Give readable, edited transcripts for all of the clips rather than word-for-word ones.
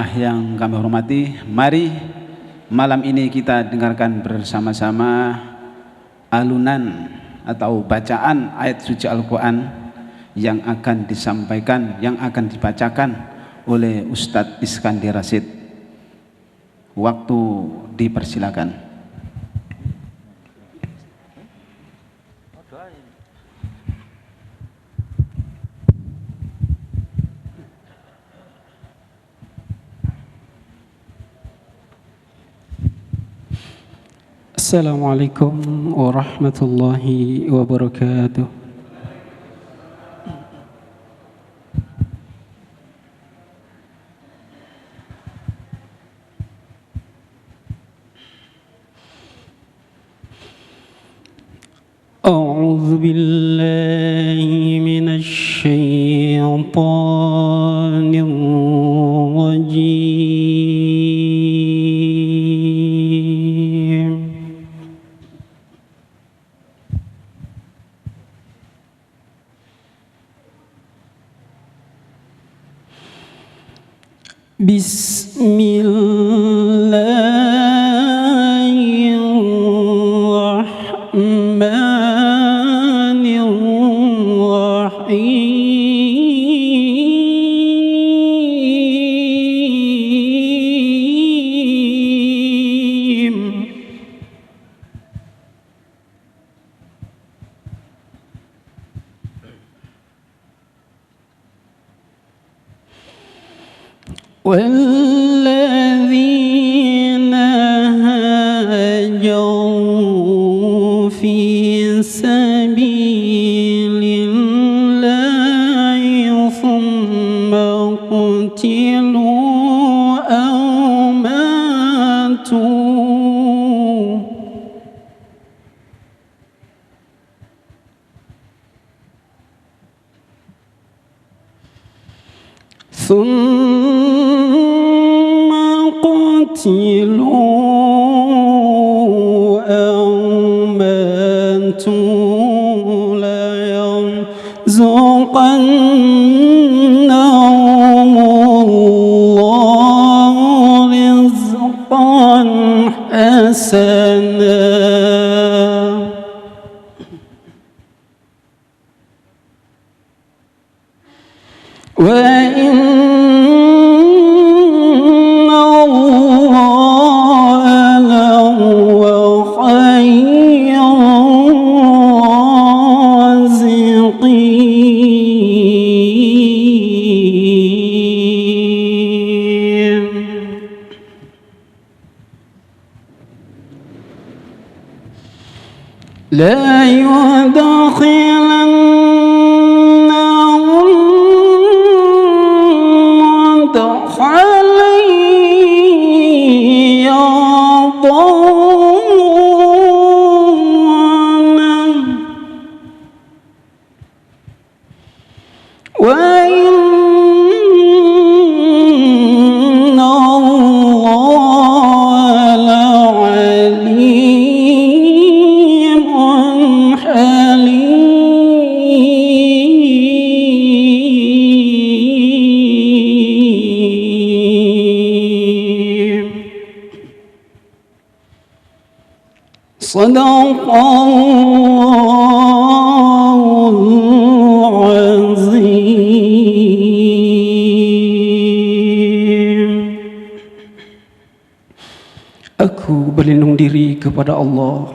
jamaah yang kami hormati, mari malam ini kita dengarkan bersama-sama alunan atau bacaan ayat suci Al-Quran yang akan disampaikan, yang akan dibacakan oleh Ustadz Iskandar Rasid. Waktu dipersilakan. Assalamualaikum warahmatullahi wabarakatuh. A'udzu billahi minasy syaithanir rajim. Bismillahirrahmanirrahim. والذين هاجروا في سبيل الله ثم قتلوا أو ماتوا ثم قتلوا أو ماتوا ليرزقنهم الله رزقا حسنا وإن الله لهو خير الرازقين. لا يدخلنهم مدخلا يرضونه وإن الله لعليم حليم. صدق الله العظيم. Aku berlindung diri kepada Allah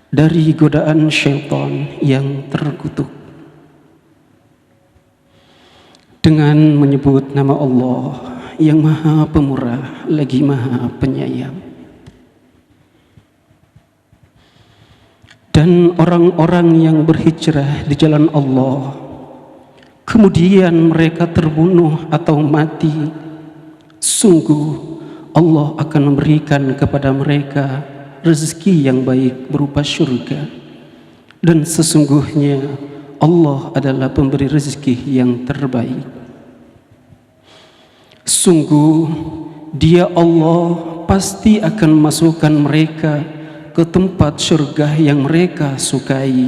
dari godaan syaitan yang terkutuk dengan menyebut nama Allah yang Maha Pemurah lagi Maha Penyayang. Dan orang-orang yang berhijrah di jalan Allah kemudian mereka terbunuh atau mati, sungguh Allah akan memberikan kepada mereka rezeki yang baik berupa syurga, dan sesungguhnya Allah adalah pemberi rezeki yang terbaik. Sungguh Dia Allah pasti akan memasukkan mereka ke tempat syurga yang mereka sukai,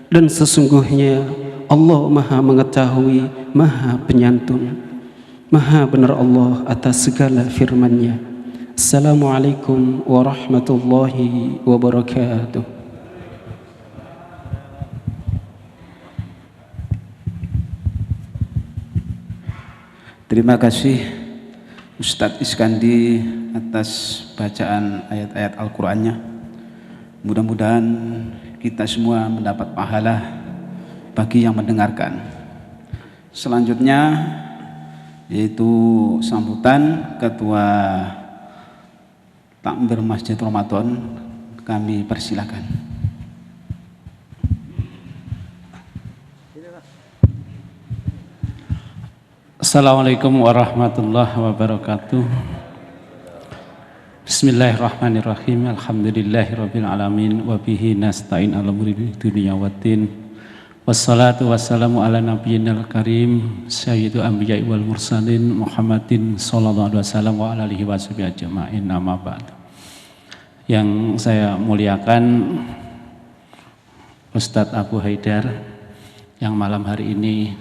dan sesungguhnya Allah Maha Mengetahui, Maha Penyantun. Maha benar Allah atas segala firman-Nya. Assalamualaikum warahmatullahi wabarakatuh. Terima kasih Ustadz Iskandi atas bacaan ayat-ayat Al-Qur'annya. Mudah-mudahan kita semua mendapat pahala bagi yang mendengarkan. Selanjutnya yaitu sambutan Ketua Takmir Masjid Ramadan, kami persilakan. Assalamualaikum warahmatullahi wabarakatuh. Bismillahirrahmanirrahim. Alhamdulillahirabbil alamin wa bihi nasta'in ala umuri dunya waddin. Wassalatu wassalamu ala nabiyyinal karim sayyidil anbiya'i wal mursalin Muhammadin sallallahu alaihi wasallam wa ala alihi washabihi ajma'in. Amma ba'd. Yang saya muliakan Ustadz Abu Haidar yang malam hari ini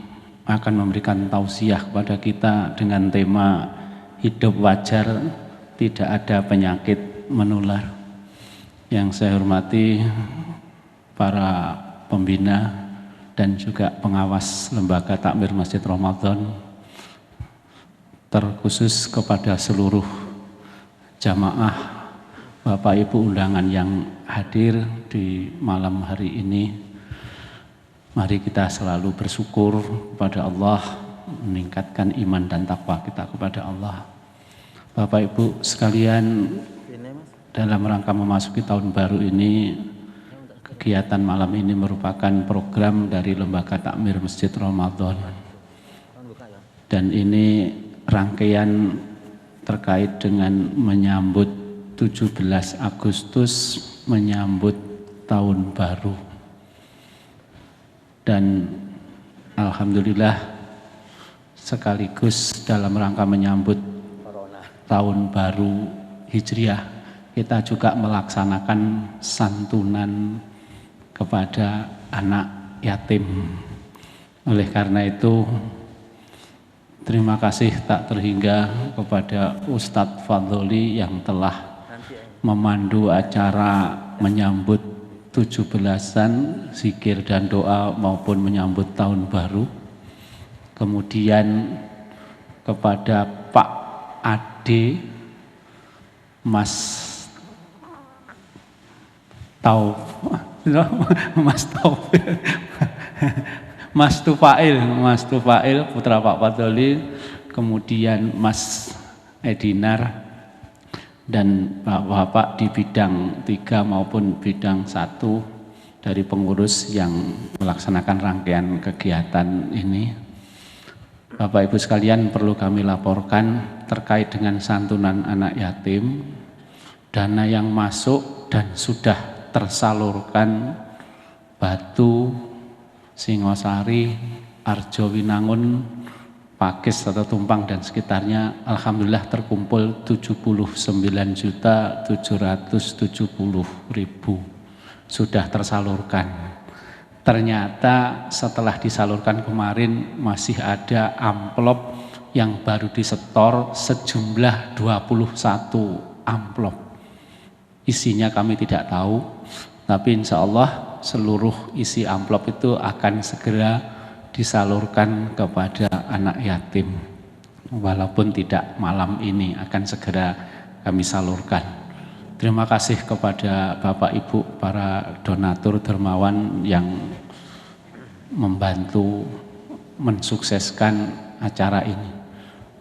akan memberikan tausiah kepada kita dengan tema hidup wajar, tidak ada penyakit menular. Yang saya hormati para pembina dan juga pengawas lembaga takmir Masjid Ramadan, terkhusus kepada seluruh jamaah Bapak Ibu undangan yang hadir di malam hari ini. Mari kita selalu bersyukur kepada Allah, meningkatkan iman dan takwa kita kepada Allah. Bapak Ibu sekalian, dalam rangka memasuki tahun baru ini, kegiatan malam ini merupakan program dari Lembaga Takmir Masjid Ramadan. Dan ini rangkaian terkait dengan menyambut 17 Agustus, menyambut tahun baru. Dan alhamdulillah sekaligus dalam rangka menyambut tahun baru Hijriah, kita juga melaksanakan santunan kepada anak yatim. Oleh karena itu, terima kasih tak terhingga kepada Ustadz Fadholi yang telah memandu acara menyambut 17-an zikir dan doa maupun menyambut tahun baru. Kemudian kepada Pak Ade, Mas Tufail putra Pak Fadholi, kemudian Mas Edinar, dan Bapak di bidang 3 maupun bidang 1 dari pengurus yang melaksanakan rangkaian kegiatan ini. Bapak Ibu sekalian, perlu kami laporkan terkait dengan santunan anak yatim, dana yang masuk dan sudah tersalurkan Batu, Singosari, Arjowinangun, Pakis atau Tumpang dan sekitarnya, alhamdulillah terkumpul 79.770.000 sudah tersalurkan. Ternyata setelah disalurkan kemarin masih ada amplop yang baru disetor sejumlah 21 amplop. Isinya kami tidak tahu, tapi insya Allah seluruh isi amplop itu akan segera disalurkan kepada anak yatim. Walaupun tidak malam ini, akan segera kami salurkan. Terima kasih kepada Bapak Ibu para donatur dermawan yang membantu mensukseskan acara ini.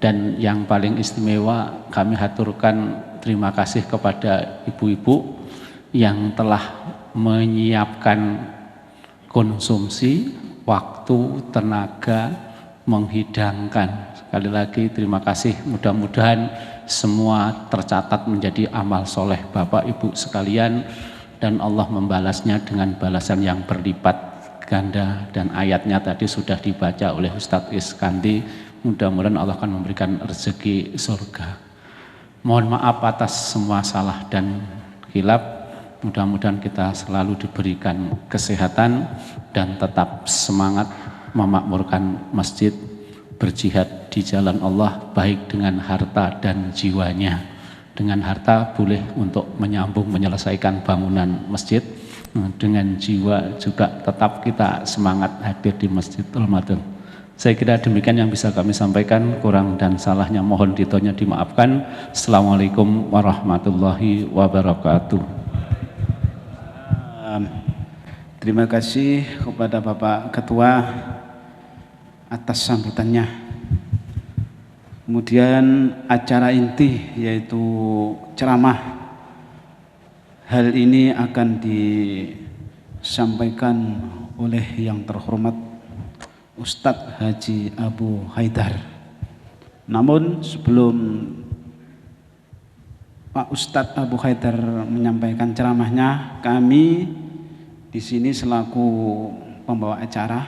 Dan yang paling istimewa, kami haturkan terima kasih kepada ibu-ibu yang telah menyiapkan konsumsi, waktu, tenaga, menghidangkan. Sekali lagi terima kasih, mudah-mudahan semua tercatat menjadi amal soleh Bapak Ibu sekalian, dan Allah membalasnya dengan balasan yang berlipat ganda. Dan ayatnya tadi sudah dibaca oleh Ustadz Iskandi, mudah-mudahan Allah akan memberikan rezeki surga. Mohon maaf atas semua salah dan khilaf. Mudah-mudahan kita selalu diberikan kesehatan dan tetap semangat memakmurkan masjid. berjihad di jalan Allah, baik dengan harta dan jiwanya. Dengan harta boleh untuk menyambung menyelesaikan bangunan masjid, dengan jiwa juga tetap kita semangat hadir di Masjidil Madun. Saya kira demikian yang bisa kami sampaikan, kurang dan salahnya mohon ditonya dimaafkan. Assalamualaikum warahmatullahi wabarakatuh. Terima kasih kepada Bapak Ketua atas sambutannya. Kemudian acara inti yaitu ceramah. Hal ini akan disampaikan oleh yang terhormat Ustadz Haji Abu Haidar. Namun sebelum Pak Ustadz Abu Haidar menyampaikan ceramahnya, kami di sini selaku pembawa acara,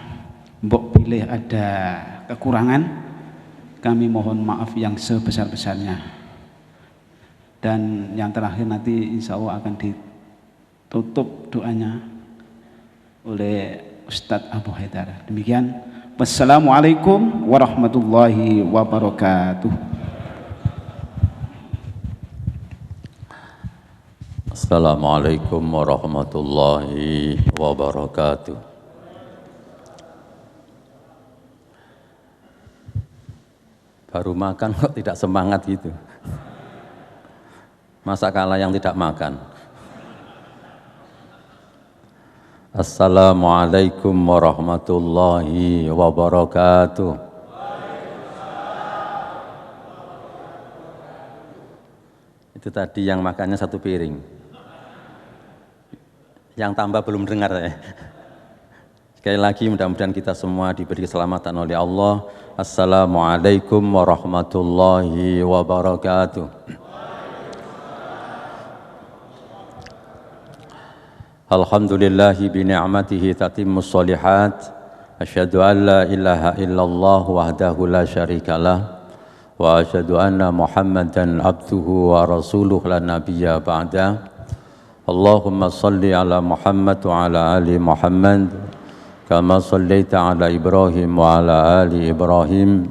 mbok pilih ada kekurangan, kami mohon maaf yang sebesar-besarnya. Dan yang terakhir nanti insya Allah akan ditutup doanya oleh Ustadz Abu Haidar. Demikian. Wassalamualaikum warahmatullahi wabarakatuh. Assalamualaikum warahmatullahi wabarakatuh. Baru makan kok tidak semangat gitu. Masa kalah yang tidak makan. Assalamualaikum warahmatullahi wabarakatuh. Itu tadi yang makannya satu piring. Yang tambah belum dengar ya. Sekali lagi mudah-mudahan kita semua diberi keselamatan oleh Allah. Assalamualaikum warahmatullahi wabarakatuh. Alhamdulillahi bi ni'matihi tatimmus shalihat. Asyhadu an la ilaha illallah wahdahu la syarikalah wa asyhadu anna Muhammadan abduhu wa rasuluh la nabiyya ba'da. Allahumma salli ala Muhammad wa ala ali Muhammad kama sallaita ala Ibrahim wa ala ali Ibrahim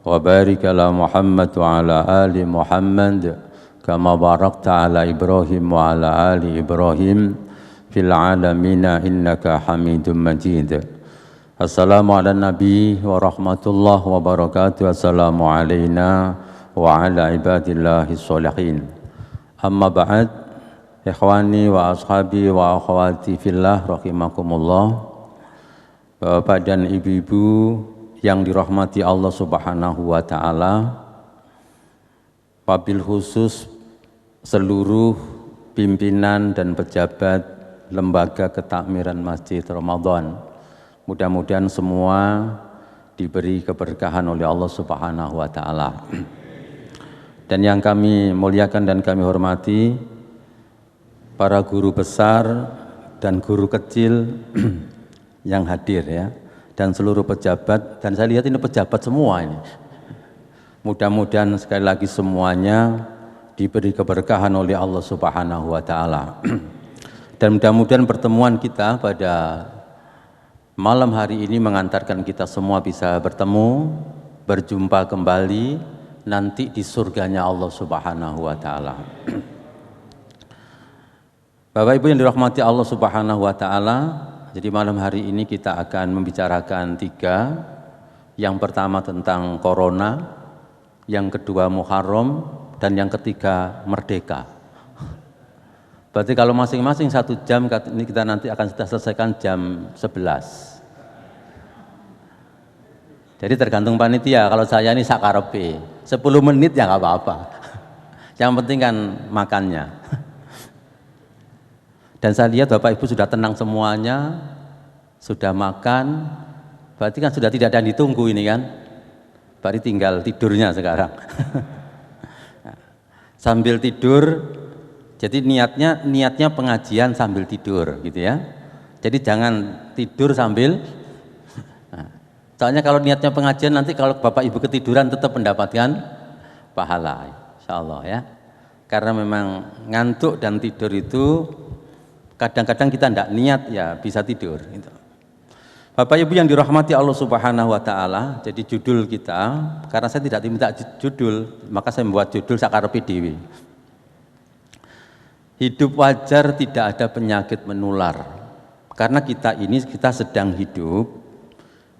wa barik ala Muhammad wa ala ali Muhammad kama barakta ala Ibrahim wa ala ali Ibrahim fil alamina innaka hamidum majid. Assalamu ala nabi wa rahmatullah wa barakatuh. Assalamu alayna wa ala ibadillahi sholihin. Amma ba'd, ikhwani wa ashabi wa akhwati fillah rahimakumullah. Bapak dan ibu-ibu yang dirahmati Allah Subhanahu wa taala, wabil khusus seluruh pimpinan dan pejabat Lembaga Ketakmiran Masjid Ramadan. Mudah-mudahan semua diberi keberkahan oleh Allah Subhanahu wa taala. Dan yang kami muliakan dan kami hormati para guru besar dan guru kecil yang hadir ya, dan seluruh pejabat, dan saya lihat ini pejabat semua ini. Mudah-mudahan sekali lagi semuanya diberi keberkahan oleh Allah Subhanahu wa taala. Dan mudah-mudahan pertemuan kita pada malam hari ini mengantarkan kita semua bisa bertemu, berjumpa kembali nanti di surganya Allah Subhanahu wa taala. Bapak Ibu yang dirahmati Allah Subhanahu wa taala, jadi malam hari ini kita akan membicarakan 3. Yang pertama tentang corona, yang kedua Muharram, dan yang ketiga merdeka. Berarti kalau masing-masing 1 jam, ini kita nanti akan sudah selesaikan jam 11. Jadi tergantung panitia, kalau saya ini sakarepe, 10 menit ya nggak apa-apa. Yang penting kan makannya. Dan saya lihat Bapak Ibu sudah tenang semuanya, sudah makan, berarti kan sudah tidak ada yang ditunggu ini kan. Berarti tinggal tidurnya sekarang. Sambil tidur, jadi niatnya pengajian sambil tidur gitu ya. Jadi jangan tidur sambil, soalnya kalau niatnya pengajian nanti kalau Bapak Ibu ketiduran tetap mendapatkan pahala, insya Allah ya. Karena memang ngantuk dan tidur itu kadang-kadang kita tidak niat ya bisa tidur gitu. Bapak Ibu yang dirahmati Allah Subhanahu wa taala, jadi judul kita, karena saya tidak diminta judul, maka saya membuat judul sakarepe dhewe. Hidup wajar, tidak ada penyakit menular. Karena kita sedang hidup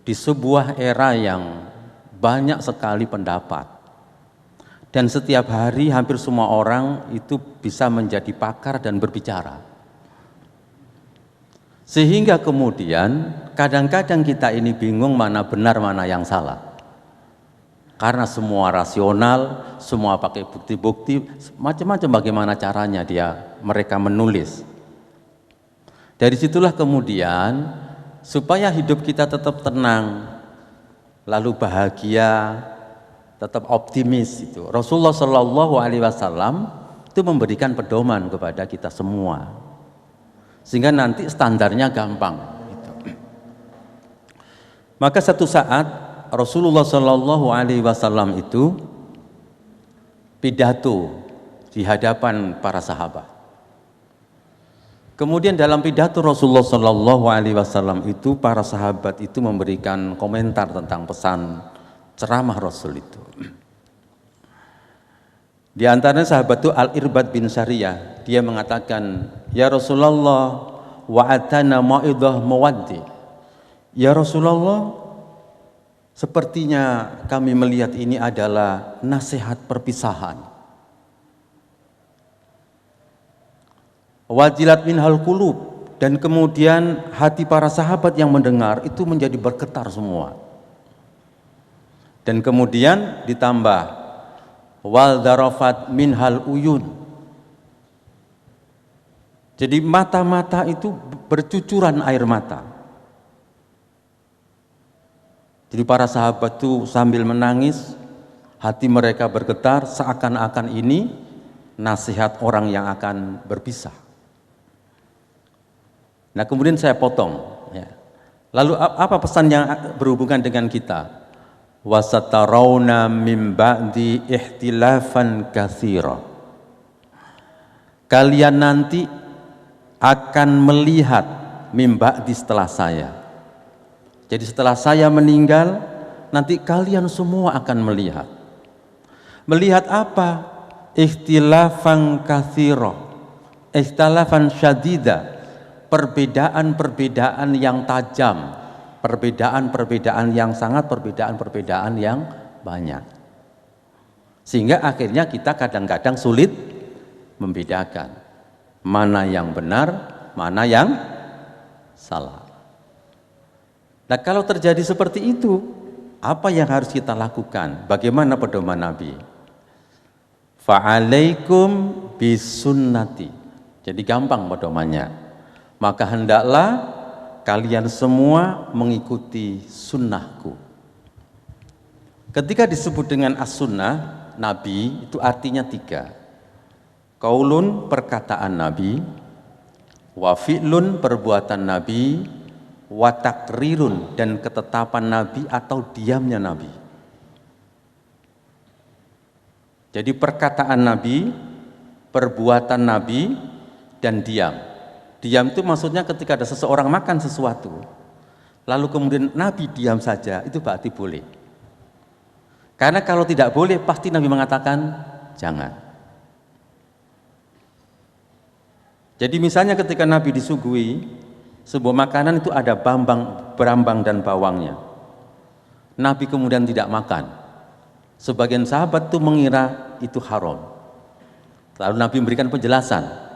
di sebuah era yang banyak sekali pendapat. Dan setiap hari hampir semua orang itu bisa menjadi pakar dan berbicara. Sehingga kemudian kadang-kadang kita ini bingung mana benar mana yang salah. Karena semua rasional, semua pakai bukti-bukti, macam-macam bagaimana caranya mereka menulis. Dari situlah kemudian supaya hidup kita tetap tenang, lalu bahagia, tetap optimis itu. Rasulullah Shallallahu Alaihi Wasallam itu memberikan pedoman kepada kita semua. Sehingga nanti standarnya gampang. Maka satu saat Rasulullah Shallallahu Alaihi Wasallam itu pidato di hadapan para sahabat. Kemudian dalam pidato Rasulullah Shallallahu Alaihi Wasallam itu para sahabat itu memberikan komentar tentang pesan ceramah Rasul itu. Di antaranya sahabat itu Al-Irbad bin Sariyah, dia mengatakan, "Ya Rasulullah, wa'atana ma'idah mawaddi." Ya Rasulullah, sepertinya kami melihat ini adalah nasihat perpisahan. Wajilat minhal qulub, dan kemudian hati para sahabat yang mendengar itu menjadi bergetar semua. Dan kemudian ditambah wal darafat minhal uyun. Jadi mata-mata itu bercucuran air mata. Jadi para sahabat itu sambil menangis, hati mereka bergetar seakan-akan ini nasihat orang yang akan berpisah. Nah kemudian saya potong. Ya. Lalu apa pesan yang berhubungan dengan kita? Wasatarawna min ba'di ihtilafan katsira. Kalian nanti akan melihat min ba'di setelah saya. Jadi setelah saya meninggal, nanti kalian semua akan melihat. Melihat apa? Ikhtilafan katsira, ikhtilafan syadida, perbedaan-perbedaan yang tajam, perbedaan-perbedaan yang sangat, perbedaan-perbedaan yang banyak. Sehingga akhirnya kita kadang-kadang sulit membedakan mana yang benar, mana yang salah. Nah kalau terjadi seperti itu, apa yang harus kita lakukan? Bagaimana pedoman Nabi? Fa'alaikum bisunnati. Jadi gampang pedomannya. Maka hendaklah kalian semua mengikuti sunnahku. Ketika disebut dengan as-sunnah, Nabi itu artinya 3. Qaulun, perkataan Nabi, wa fi'lun, perbuatan Nabi, wa takrirun, dan ketetapan Nabi atau diamnya Nabi. Jadi perkataan Nabi, perbuatan Nabi, dan diam. Diam itu maksudnya ketika ada seseorang makan sesuatu, lalu kemudian Nabi diam saja, itu berarti boleh. Karena kalau tidak boleh, pasti Nabi mengatakan jangan. Jadi misalnya ketika Nabi disuguhi sebuah makanan, itu ada berambang dan bawangnya. Nabi kemudian tidak makan. Sebagian sahabat itu mengira itu haram. Lalu Nabi memberikan penjelasan.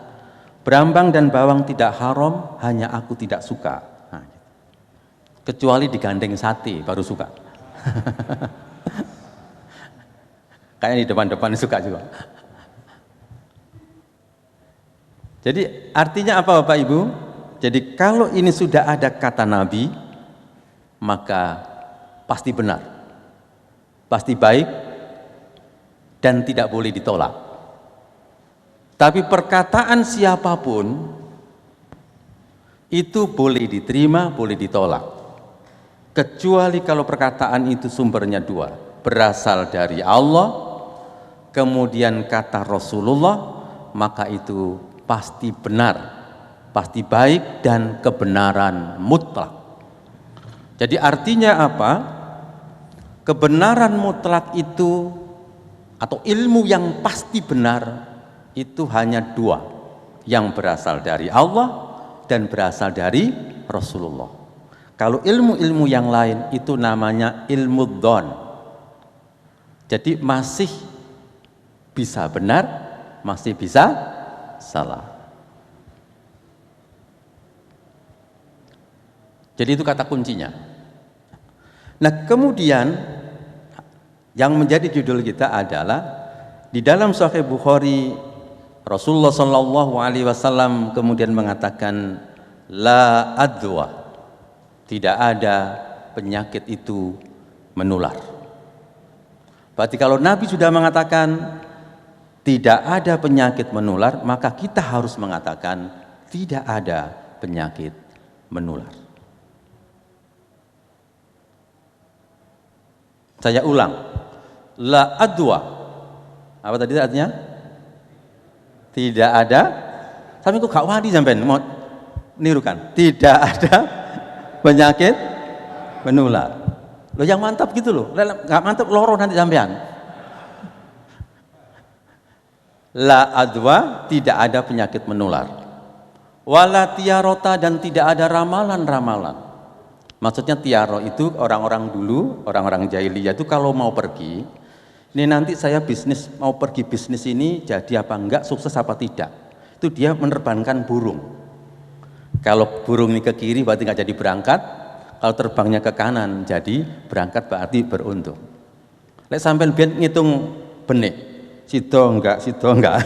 Berambang dan bawang tidak haram, hanya aku tidak suka. Nah, kecuali digandeng sate baru suka. Kayaknya di depan-depan suka juga. Jadi artinya apa Bapak Ibu? Jadi kalau ini sudah ada kata Nabi, maka pasti benar, pasti baik, dan tidak boleh ditolak. Tapi perkataan siapapun itu boleh diterima, boleh ditolak. Kecuali kalau perkataan itu sumbernya 2, berasal dari Allah, kemudian kata Rasulullah, maka itu pasti benar, pasti baik, dan kebenaran mutlak. Jadi artinya apa? Kebenaran mutlak itu atau ilmu yang pasti benar itu hanya dua, yang berasal dari Allah dan berasal dari Rasulullah. Kalau ilmu-ilmu yang lain itu namanya ilmu dhon. Jadi masih bisa benar, masih bisa salah. Jadi itu kata kuncinya. Nah, kemudian yang menjadi judul kita adalah di dalam Sahih Bukhari Rasulullah Shallallahu Alaihi Wasallam kemudian mengatakan la adwa, tidak ada penyakit itu menular. Berarti kalau Nabi sudah mengatakan tidak ada penyakit menular, maka kita harus mengatakan tidak ada penyakit menular. Saya ulang, la adwa, apa tadi artinya? Tidak ada, tapi kok gak wani sampean mau nirukan, tidak ada penyakit menular. Loh yang mantap gitu loh, gak mantap loro nanti sampean. La adwa, tidak ada penyakit menular. Wala tiarota, dan tidak ada ramalan-ramalan. Maksudnya tiaro itu orang-orang dulu, orang-orang jahiliyah itu kalau mau pergi, ini nanti saya bisnis, mau pergi bisnis ini jadi apa enggak, sukses apa tidak, itu dia menerbangkan burung. Kalau burung ini ke kiri berarti nggak jadi berangkat, kalau terbangnya ke kanan jadi berangkat berarti beruntung. Lek sampean biyen ngitung benik, sido enggak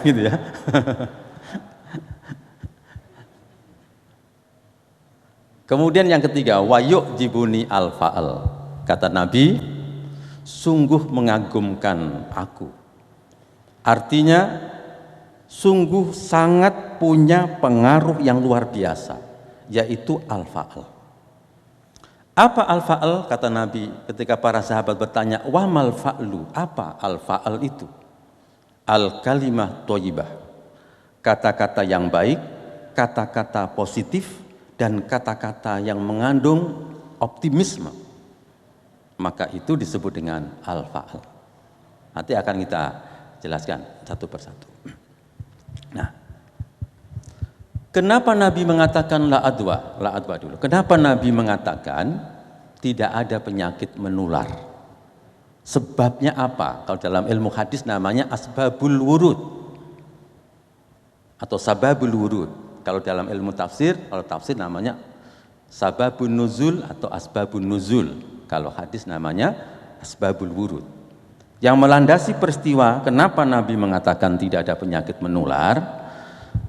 gitu ya. Kemudian yang ketiga, wayuk jibuni al-fa'al. Kata Nabi, sungguh mengagumkan aku. Artinya, sungguh sangat punya pengaruh yang luar biasa, yaitu al-fa'al. Apa al-fa'al? Kata Nabi ketika para sahabat bertanya, wa mal fa'lu, apa al-fa'al itu? Al-kalimah thayyibah, kata-kata yang baik, kata-kata positif, dan kata-kata yang mengandung optimisme, maka itu disebut dengan al-fa'al. Nanti akan kita jelaskan satu persatu. Nah, kenapa Nabi mengatakan la adwa? La adwa dulu. Kenapa Nabi mengatakan tidak ada penyakit menular? Sebabnya apa? Kalau dalam ilmu hadis namanya asbabul wurud atau sababul wurud. Kalau dalam ilmu tafsir, kalau tafsir namanya sababun nuzul atau asbabun nuzul. Kalau hadis namanya asbabul wurud. Yang melandasi peristiwa kenapa Nabi mengatakan tidak ada penyakit menular,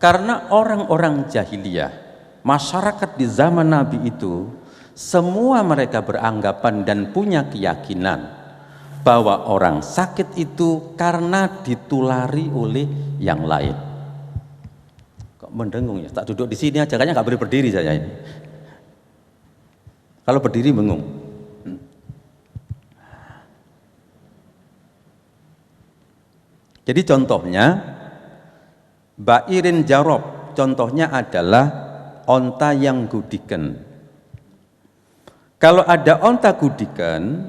karena orang-orang jahiliyah, masyarakat di zaman Nabi itu, semua mereka beranggapan dan punya keyakinan bahwa orang sakit itu karena ditulari oleh yang lain. Mendengung ya, tak duduk di sini aja, kayaknya nggak boleh berdiri saya ini. Kalau berdiri bengung. Jadi contohnya Bairin Jarob, contohnya adalah onta yang gudikan. Kalau ada onta gudikan,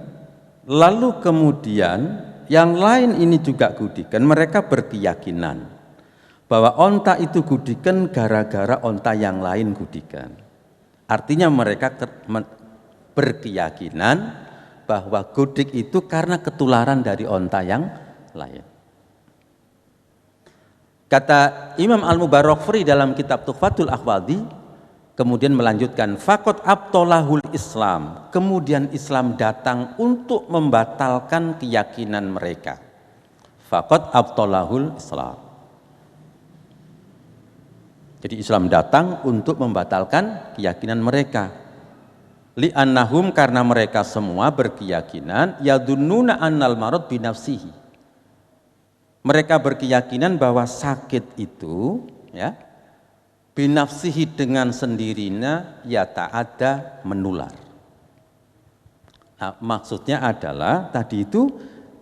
lalu kemudian yang lain ini juga gudikan, mereka berkeyakinan bahwa onta itu gudikan gara-gara onta yang lain gudikan. Artinya mereka berkeyakinan bahwa gudik itu karena ketularan dari onta yang lain. Kata Imam Al-Mubarakfuri dalam kitab Tuhfatul Akhwadi, kemudian melanjutkan, faqad abtalahul Islam, kemudian Islam datang untuk membatalkan keyakinan mereka. Faqad abtalahul Islam. Jadi Islam datang untuk membatalkan keyakinan mereka. Li'annahum, karena mereka semua berkeyakinan yadunnuna annal marad binafsihi. Mereka berkeyakinan bahwa sakit itu ya binafsihi, dengan sendirinya ya ta'adda, menular. Nah, maksudnya adalah tadi itu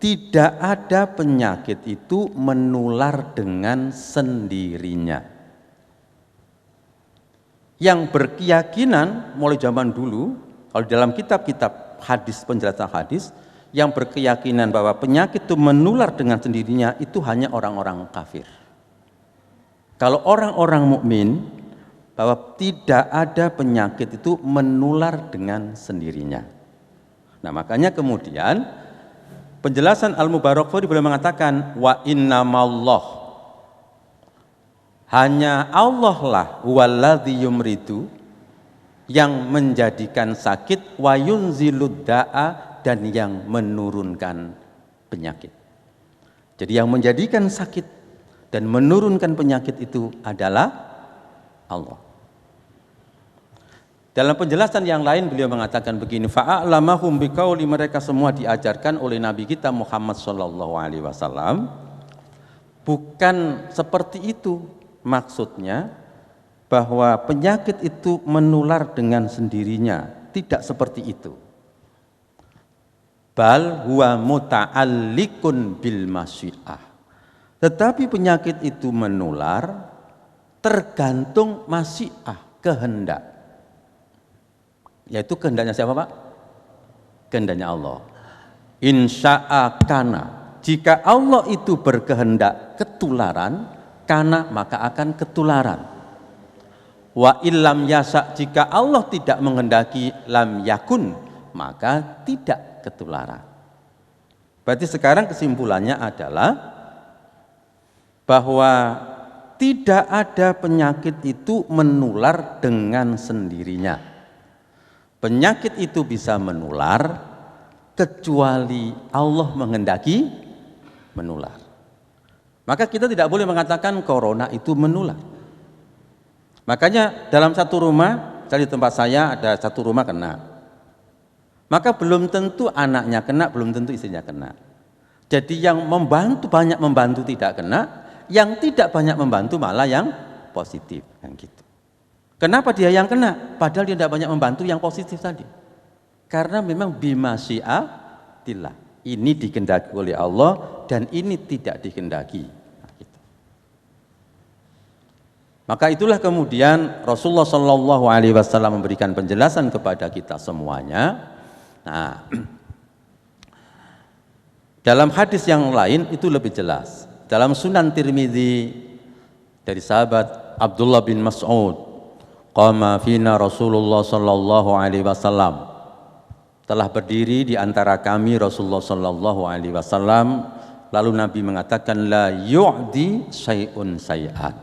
tidak ada penyakit itu menular dengan sendirinya. Yang berkeyakinan mulai zaman dulu, Kalau dalam kitab-kitab hadis, penjelasan hadis, yang berkeyakinan bahwa penyakit itu menular dengan sendirinya itu hanya orang-orang kafir. Kalau orang-orang mukmin, bahwa tidak ada penyakit itu menular dengan sendirinya. Nah, makanya kemudian penjelasan Al-Mubarakfuri boleh mengatakan wa innamallah, hanya Allah lah huwaladzi yumridu, yang menjadikan sakit, wa yunzilud da'a, dan yang menurunkan penyakit. Jadi yang menjadikan sakit dan menurunkan penyakit itu adalah Allah. Dalam penjelasan yang lain beliau mengatakan begini, fa'a'lamahum biqauli, mereka semua diajarkan oleh Nabi kita Muhammad SAW. Bukan seperti itu maksudnya, bahwa penyakit itu menular dengan sendirinya, tidak seperti itu. Bal huwa muta'alliqun bil masyiah. Tetapi penyakit itu menular tergantung masyiah, kehendak. Yaitu kehendaknya siapa, Pak? Kehendaknya Allah. Insya'a kana, jika Allah itu berkehendak ketularan, kana maka akan ketularan. Wa illam yasa, jika Allah tidak menghendaki, lam yakun, maka tidak ketularan. Berarti sekarang kesimpulannya adalah bahwa tidak ada penyakit itu menular dengan sendirinya. Penyakit itu bisa menular kecuali Allah menghendaki menular. Maka kita tidak boleh mengatakan corona itu menular. Makanya dalam satu rumah, di tempat saya ada satu rumah kena, maka belum tentu anaknya kena, belum tentu istrinya kena. Jadi yang membantu, banyak membantu tidak kena, yang tidak banyak membantu malah yang positif, kan gitu. Kenapa dia yang kena? Padahal dia tidak banyak membantu yang positif tadi. Karena memang bimasyiatillah. Ini dikehendaki oleh Allah dan ini tidak dikehendaki. Nah, gitu. Maka itulah kemudian Rasulullah SAW memberikan penjelasan kepada kita semuanya. Nah, dalam hadis yang lain itu lebih jelas. Dalam Sunan Tirmidzi dari sahabat Abdullah bin Mas'ud, qama fina Rasulullah sallallahu alaihi wasallam, telah berdiri di antara kami Rasulullah sallallahu alaihi wasallam, lalu Nabi mengatakan la yu'di syai'un syai'an,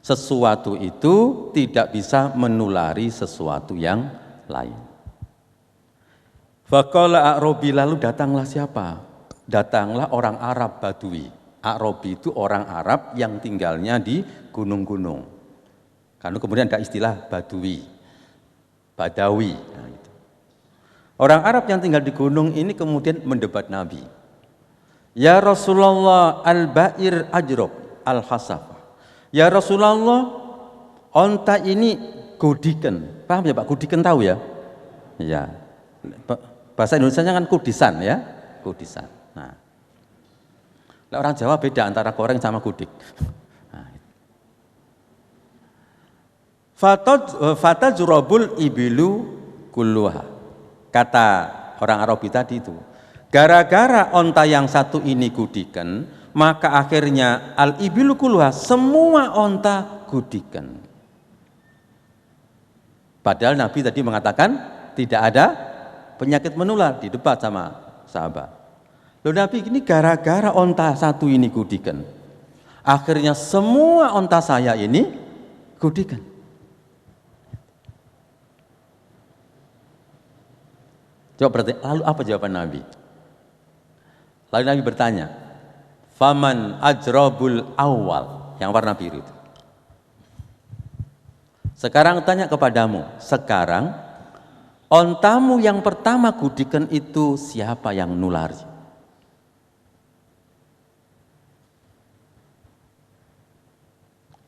sesuatu itu tidak bisa menulari sesuatu yang lain. Faqala A'rabi, lalu datanglah siapa? Datanglah orang Arab Badui. A'rabi itu orang Arab yang tinggalnya di gunung-gunung. Karena kemudian ada istilah Badui, Badawi. Nah, itu. Orang Arab yang tinggal di gunung ini kemudian mendebat Nabi. Ya Rasulullah, al-ba'ir ajrob al-hasafah. Ya Rasulullah, onta ini godiken. Paham ya Pak? Godiken tahu ya? Ya. Bahasa Indonesianya kan kudisan ya, kudisan. Nah, orang Jawa beda antara goreng sama gudik. Nah, fatajrabul ibilu kulluha. Kata orang Arabi tadi itu, gara-gara onta yang satu ini gudikan, maka akhirnya al ibilu kulluha, semua onta gudikan. Padahal Nabi tadi mengatakan tidak ada penyakit menular, di debat sama sahabat. Loh Nabi, ini gara-gara onta satu ini gudikan, akhirnya semua onta saya ini gudikan. Coba berarti, lalu apa jawaban Nabi? Lalu Nabi bertanya, faman ajrabul awal, yang warna biru itu. Sekarang tanya kepadamu, sekarang ontamu yang pertama gudikan itu siapa yang nulari?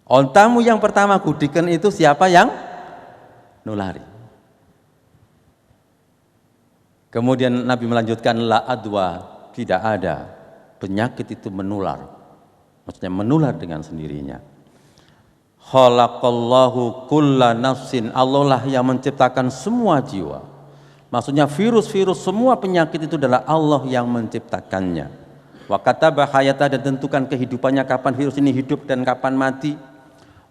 Ontamu yang pertama gudikan itu siapa yang nulari? Kemudian Nabi melanjutkan, la adwa, tidak ada penyakit itu menular. Maksudnya menular dengan sendirinya. Khalaqallahu kulla nafsin, Allah lah yang menciptakan semua jiwa. Maksudnya virus-virus semua penyakit itu adalah Allah yang menciptakannya. Wa kataba hayata, dan tentukan kehidupannya kapan virus ini hidup dan kapan mati.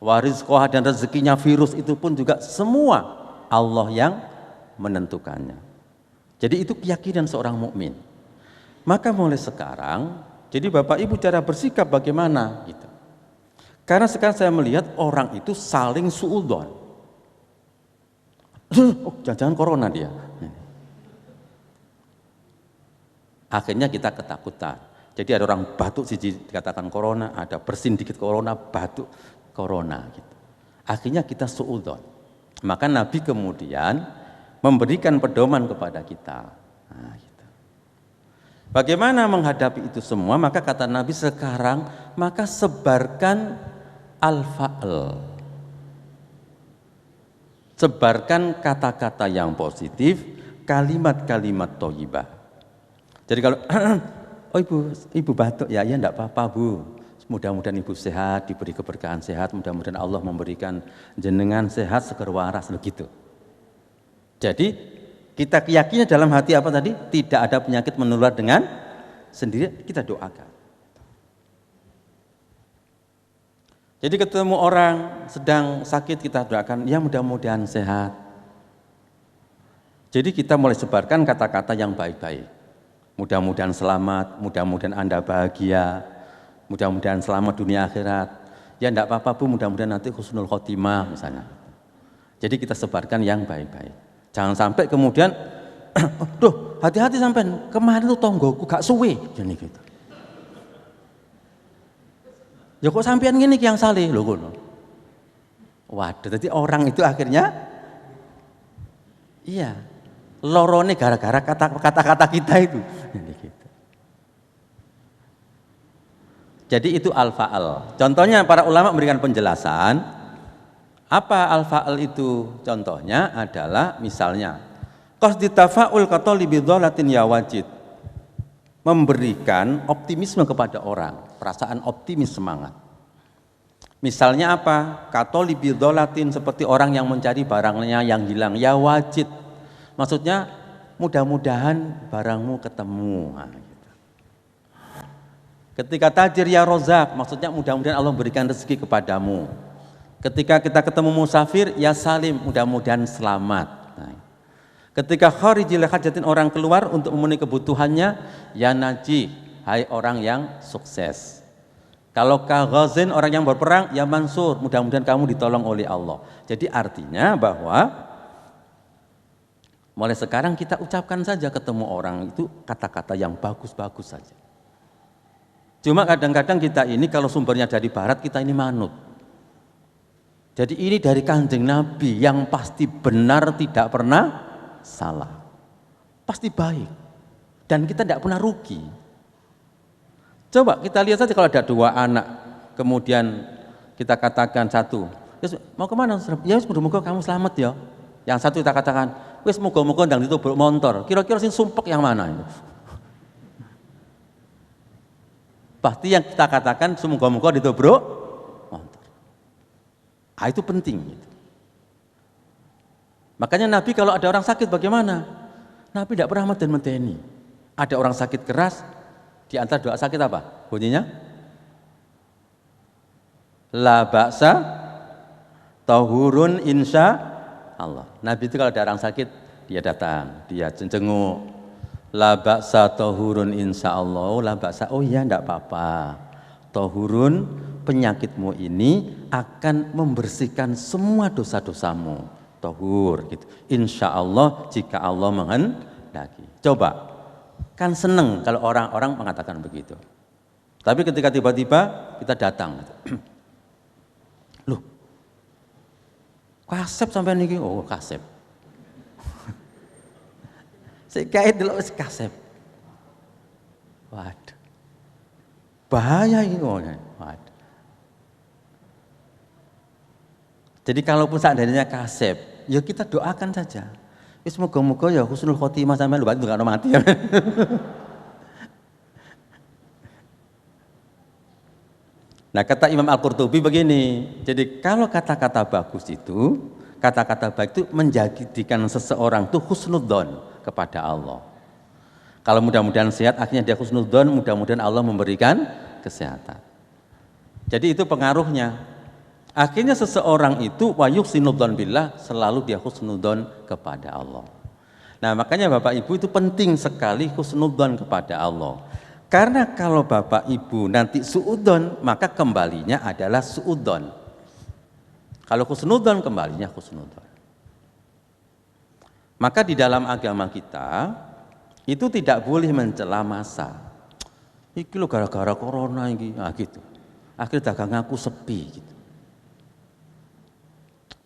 Wa rizqaha, dan rezekinya virus itu pun juga semua Allah yang menentukannya. Jadi itu keyakinan seorang mukmin. Maka mulai sekarang, jadi Bapak Ibu cara bersikap bagaimana gitu. Karena sekarang saya melihat orang itu saling suudzon. Oh, jangan-jangan corona dia. Akhirnya kita ketakutan. Jadi ada orang batuk siji dikatakan corona, ada bersin dikit corona, batuk corona gitu. Akhirnya kita suudzon. Maka Nabi kemudian memberikan pedoman kepada kita. Nah, gitu. Bagaimana menghadapi itu semua? Maka kata Nabi sekarang, maka sebarkan al-fa'l. Sebarkan kata-kata yang positif, kalimat-kalimat thayyibah. Jadi kalau oh ibu batuk ya, ya enggak apa-apa Bu. Mudah-mudahan ibu sehat, diberi keberkahan sehat, mudah-mudahan Allah memberikan jenengan sehat seger waras begitu. Jadi kita keyakinan dalam hati apa tadi? Tidak ada penyakit menular dengan sendiri, kita doakan. Jadi ketemu orang sedang sakit, kita doakan, ya mudah-mudahan sehat. Jadi kita mulai sebarkan kata-kata yang baik-baik. Mudah-mudahan selamat, mudah-mudahan Anda bahagia, mudah-mudahan selamat dunia akhirat. Ya enggak apa-apa Bu, mudah-mudahan nanti husnul khotimah misalnya. Jadi kita sebarkan yang baik-baik. Jangan sampai kemudian, duh hati-hati sampean, kemarin tuh tonggoku gak suwe. Jadi gitu. Ya kok sampean gini yang saleh lho ngono. Waduh, jadi orang itu akhirnya iya, lorone gara-gara kata-kata kita itu. Jadi itu al-fa'al. Contohnya para ulama memberikan penjelasan. Apa al-fa'al itu? Contohnya adalah misalnya qasdi tafa'ul katolibi dholatin ya wajid. Memberikan optimisme kepada orang, perasaan optimis, semangat. Misalnya apa? Katolibi dholatin, seperti orang yang mencari barangnya yang hilang, ya wajid. Maksudnya mudah-mudahan barangmu ketemu. Nah, gitu. Ketika tajir ya rozak, maksudnya mudah-mudahan Allah memberikan rezeki kepadamu. Ketika kita ketemu musafir ya salim, mudah-mudahan selamat. Nah, ketika kharijil hajatin, orang keluar untuk memenuhi kebutuhannya, ya najih, hai orang yang sukses. Kalau kaghazin, orang yang berperang, ya mansur, mudah-mudahan kamu ditolong oleh Allah. Jadi artinya bahwa mulai sekarang kita ucapkan saja ketemu orang itu kata-kata yang bagus-bagus saja. Cuma kadang-kadang kita ini kalau sumbernya dari barat, kita ini manut. Jadi ini dari Kanjeng Nabi yang pasti benar, tidak pernah salah. Pasti baik. Dan kita tidak pernah rugi. Coba kita lihat saja kalau ada dua anak, kemudian kita katakan satu, mau kemana? Ya semoga kamu selamat ya. Yang satu kita katakan, wis moga-moga ndang ditubruk montor. Kira-kira sing sumpek yang mana itu? Pasti yang kita katakan semoga-moga ditubruk montor. Ah, itu penting. Gitu. Makanya Nabi kalau ada orang sakit bagaimana? Nabi tidak pernah meden-medeni. Ada orang sakit keras, di antara doa sakit apa? Bunyinya? La ba'sa tahurun insya Allah. Nabi itu kalau ada orang sakit, dia datang, dia jenguk. La ba'sa tahurun insya Allah. Oh, la ba'sa, oh iya enggak apa-apa. Tahurun, penyakitmu ini akan membersihkan semua dosa-dosamu. Tahur gitu. Insya Allah jika Allah menghendaki. Coba, kan seneng kalau orang-orang mengatakan begitu. Tapi ketika tiba-tiba kita datang, loh, kasep sampai niki, oh kasep. Sekait dulu kasep. Waduh, bahaya ini. Waduh. Jadi kalaupun seandainya kasep, ya kita doakan saja. Semoga-moga ya husnul khotimah sampai lupa itu gak mati ya. Nah kata Imam Al-Qurtubi begini, jadi kalau kata-kata bagus itu kata-kata baik itu menjadikan seseorang itu husnudzon kepada Allah. Kalau mudah-mudahan sehat, akhirnya dia husnudzon, mudah-mudahan Allah memberikan kesehatan. Jadi itu pengaruhnya. Akhirnya seseorang itu wa yuhsinudzon billah, selalu dia husnudzon kepada Allah. Nah, makanya Bapak Ibu itu penting sekali husnudzon kepada Allah. Karena kalau Bapak Ibu nanti suudzon, maka kembalinya adalah suudzon. Kalau husnudzon, kembalinya husnudzon. Maka di dalam agama kita itu tidak boleh mencela masa. Iki lo gara-gara corona iki, nah gitu. Akhirnya dagang aku sepi gitu.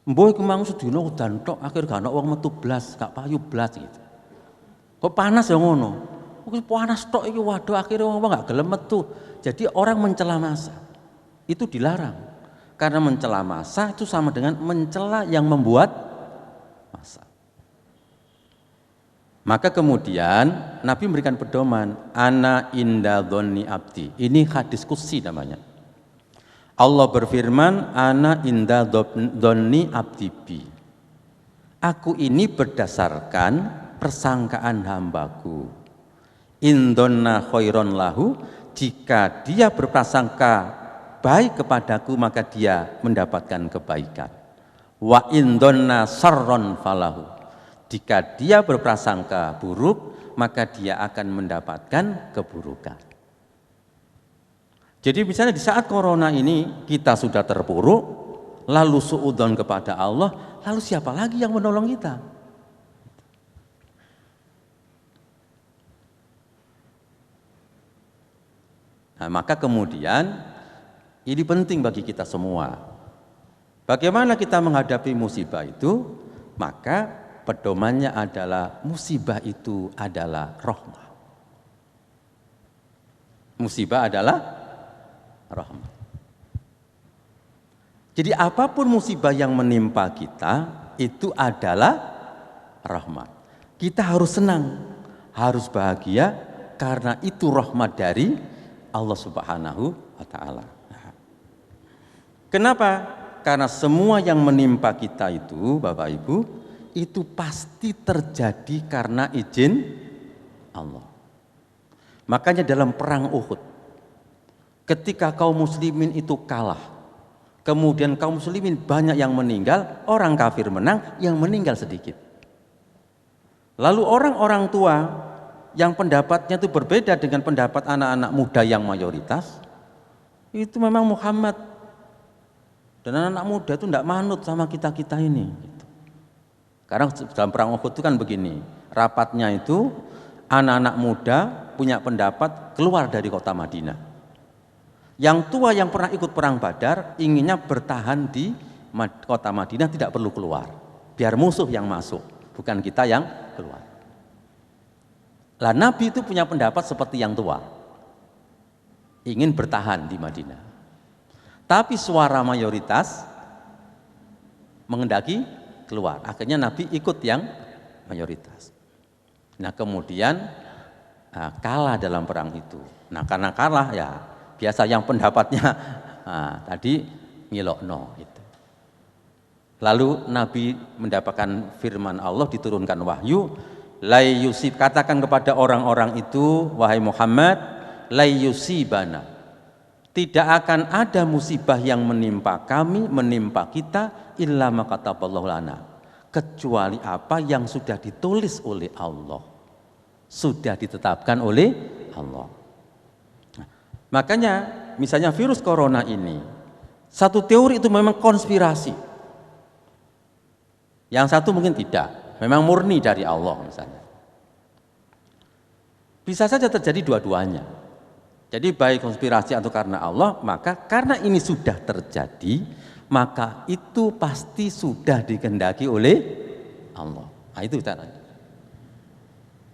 Mbok iku mang sedina udan tok, akhir gak ana wong metu blas, gak payu blas gitu. Kok panas ya ngono? Kok panas tok iki, waduh akhirnya wong gak gelem metu. Jadi orang mencela masa. Itu dilarang. Karena mencela masa itu sama dengan mencela yang membuat masa. Maka kemudian Nabi memberikan pedoman, ana inda dhonni abdi. Ini hadis qudsi namanya. Allah berfirman, ana inda dhonni abdi bi. Aku ini berdasarkan persangkaan hambaku. Indonna khairon lahu, jika dia berprasangka baik kepadaku maka dia mendapatkan kebaikan. Wa indonna sarron falahu, jika dia berprasangka buruk maka dia akan mendapatkan keburukan. Jadi misalnya di saat corona ini kita sudah terpuruk, lalu suudzon kepada Allah, lalu siapa lagi yang menolong kita? Nah, maka kemudian ini penting bagi kita semua. Bagaimana kita menghadapi musibah itu? Maka pedomannya adalah musibah itu adalah rahmah. Musibah adalah rahmat. Jadi apapun musibah yang menimpa kita itu adalah rahmat. Kita harus senang, harus bahagia karena itu rahmat dari Allah Subhanahu wa taala. Kenapa? Karena semua yang menimpa kita itu, Bapak Ibu, itu pasti terjadi karena izin Allah. Makanya dalam perang Uhud, ketika kaum muslimin itu kalah, kemudian kaum muslimin banyak yang meninggal, orang kafir menang, yang meninggal sedikit. Lalu orang-orang tua yang pendapatnya itu berbeda dengan pendapat anak-anak muda yang mayoritas, itu memang Muhammad dan anak-anak muda itu tidak manut sama kita-kita ini. Sekarang dalam perang Uhud itu kan begini, rapatnya itu anak-anak muda punya pendapat keluar dari kota Madinah. Yang tua yang pernah ikut perang Badar inginnya bertahan di kota Madinah, tidak perlu keluar. Biar musuh yang masuk, bukan kita yang keluar. Lah Nabi itu punya pendapat seperti yang tua. Ingin bertahan di Madinah. Tapi suara mayoritas mengendaki keluar. Akhirnya Nabi ikut yang mayoritas. Nah kemudian kalah dalam perang itu. Nah karena kalah ya biasa yang pendapatnya tadi ngilokno itu. Lalu Nabi mendapatkan firman Allah, diturunkan wahyu, lai yusib, katakan kepada orang-orang itu, wahai Muhammad, lai yusibana, tidak akan ada musibah yang menimpa kami, menimpa kita, illa ma kataballahu lana, kecuali apa yang sudah ditulis oleh Allah, sudah ditetapkan oleh Allah. Makanya misalnya virus corona ini, satu teori itu memang konspirasi, yang satu mungkin tidak, memang murni dari Allah misalnya. Bisa saja terjadi dua-duanya. Jadi baik konspirasi atau karena Allah, maka karena ini sudah terjadi, maka itu pasti sudah dikehendaki oleh Allah. Nah itu caranya.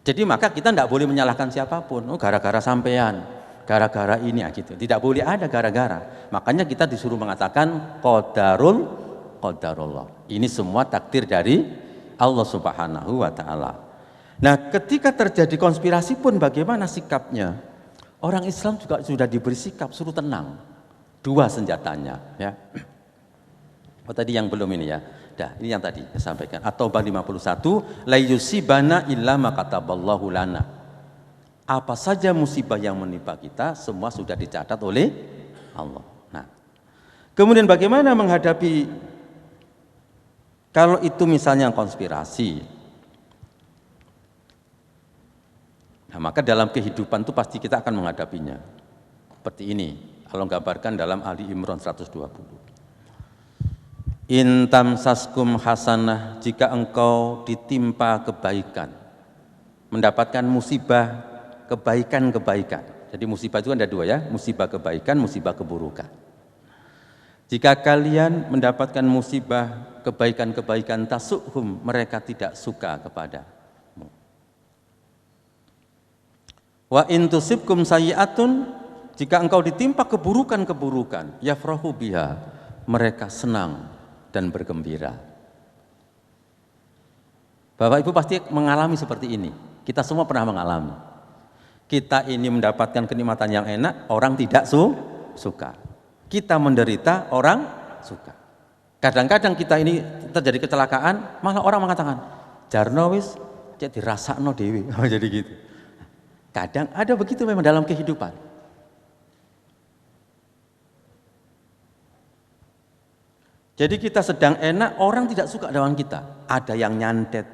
Jadi maka kita tidak boleh menyalahkan siapapun, oh gara-gara sampean, gara-gara ini gitu. Tidak boleh ada gara-gara. Makanya kita disuruh mengatakan qadarullah. Ini semua takdir dari Allah Subhanahu wa taala. Nah, ketika terjadi konspirasi pun bagaimana sikapnya? Orang Islam juga sudah diberi sikap, suruh tenang. Dua senjatanya, ya. Oh tadi yang belum ini ya. Dah, ini yang tadi saya sampaikan. At-Taubah 51, la yusibana illa ma kataballahu lana. Apa saja musibah yang menimpa kita semua sudah dicatat oleh Allah. Nah, kemudian bagaimana menghadapi kalau itu misalnya konspirasi? Nah, maka dalam kehidupan itu pasti kita akan menghadapinya. Seperti ini, Allah gambarkan dalam Ali Imran 120. In tamsaskum hasanah, jika engkau ditimpa kebaikan, mendapatkan musibah kebaikan-kebaikan. Jadi musibah itu ada dua ya, musibah kebaikan, musibah keburukan. Jika kalian mendapatkan musibah kebaikan-kebaikan, tasukhum, mereka tidak suka kepadamu. Wa in tusibkum sayyi'atun, jika engkau ditimpa keburukan-keburukan, yafrahu biha, mereka senang dan bergembira. Bapak Ibu pasti mengalami seperti ini. Kita semua pernah mengalami. Kita ini mendapatkan kenikmatan yang enak, orang tidak suka. Kita menderita, orang suka. Kadang-kadang kita ini terjadi kecelakaan, malah orang mengatakan, jarno wis cek dirasakno dewe. Jadi gitu. Kadang ada begitu memang dalam kehidupan. Jadi kita sedang enak, orang tidak suka dengan kita. Ada yang nyantet,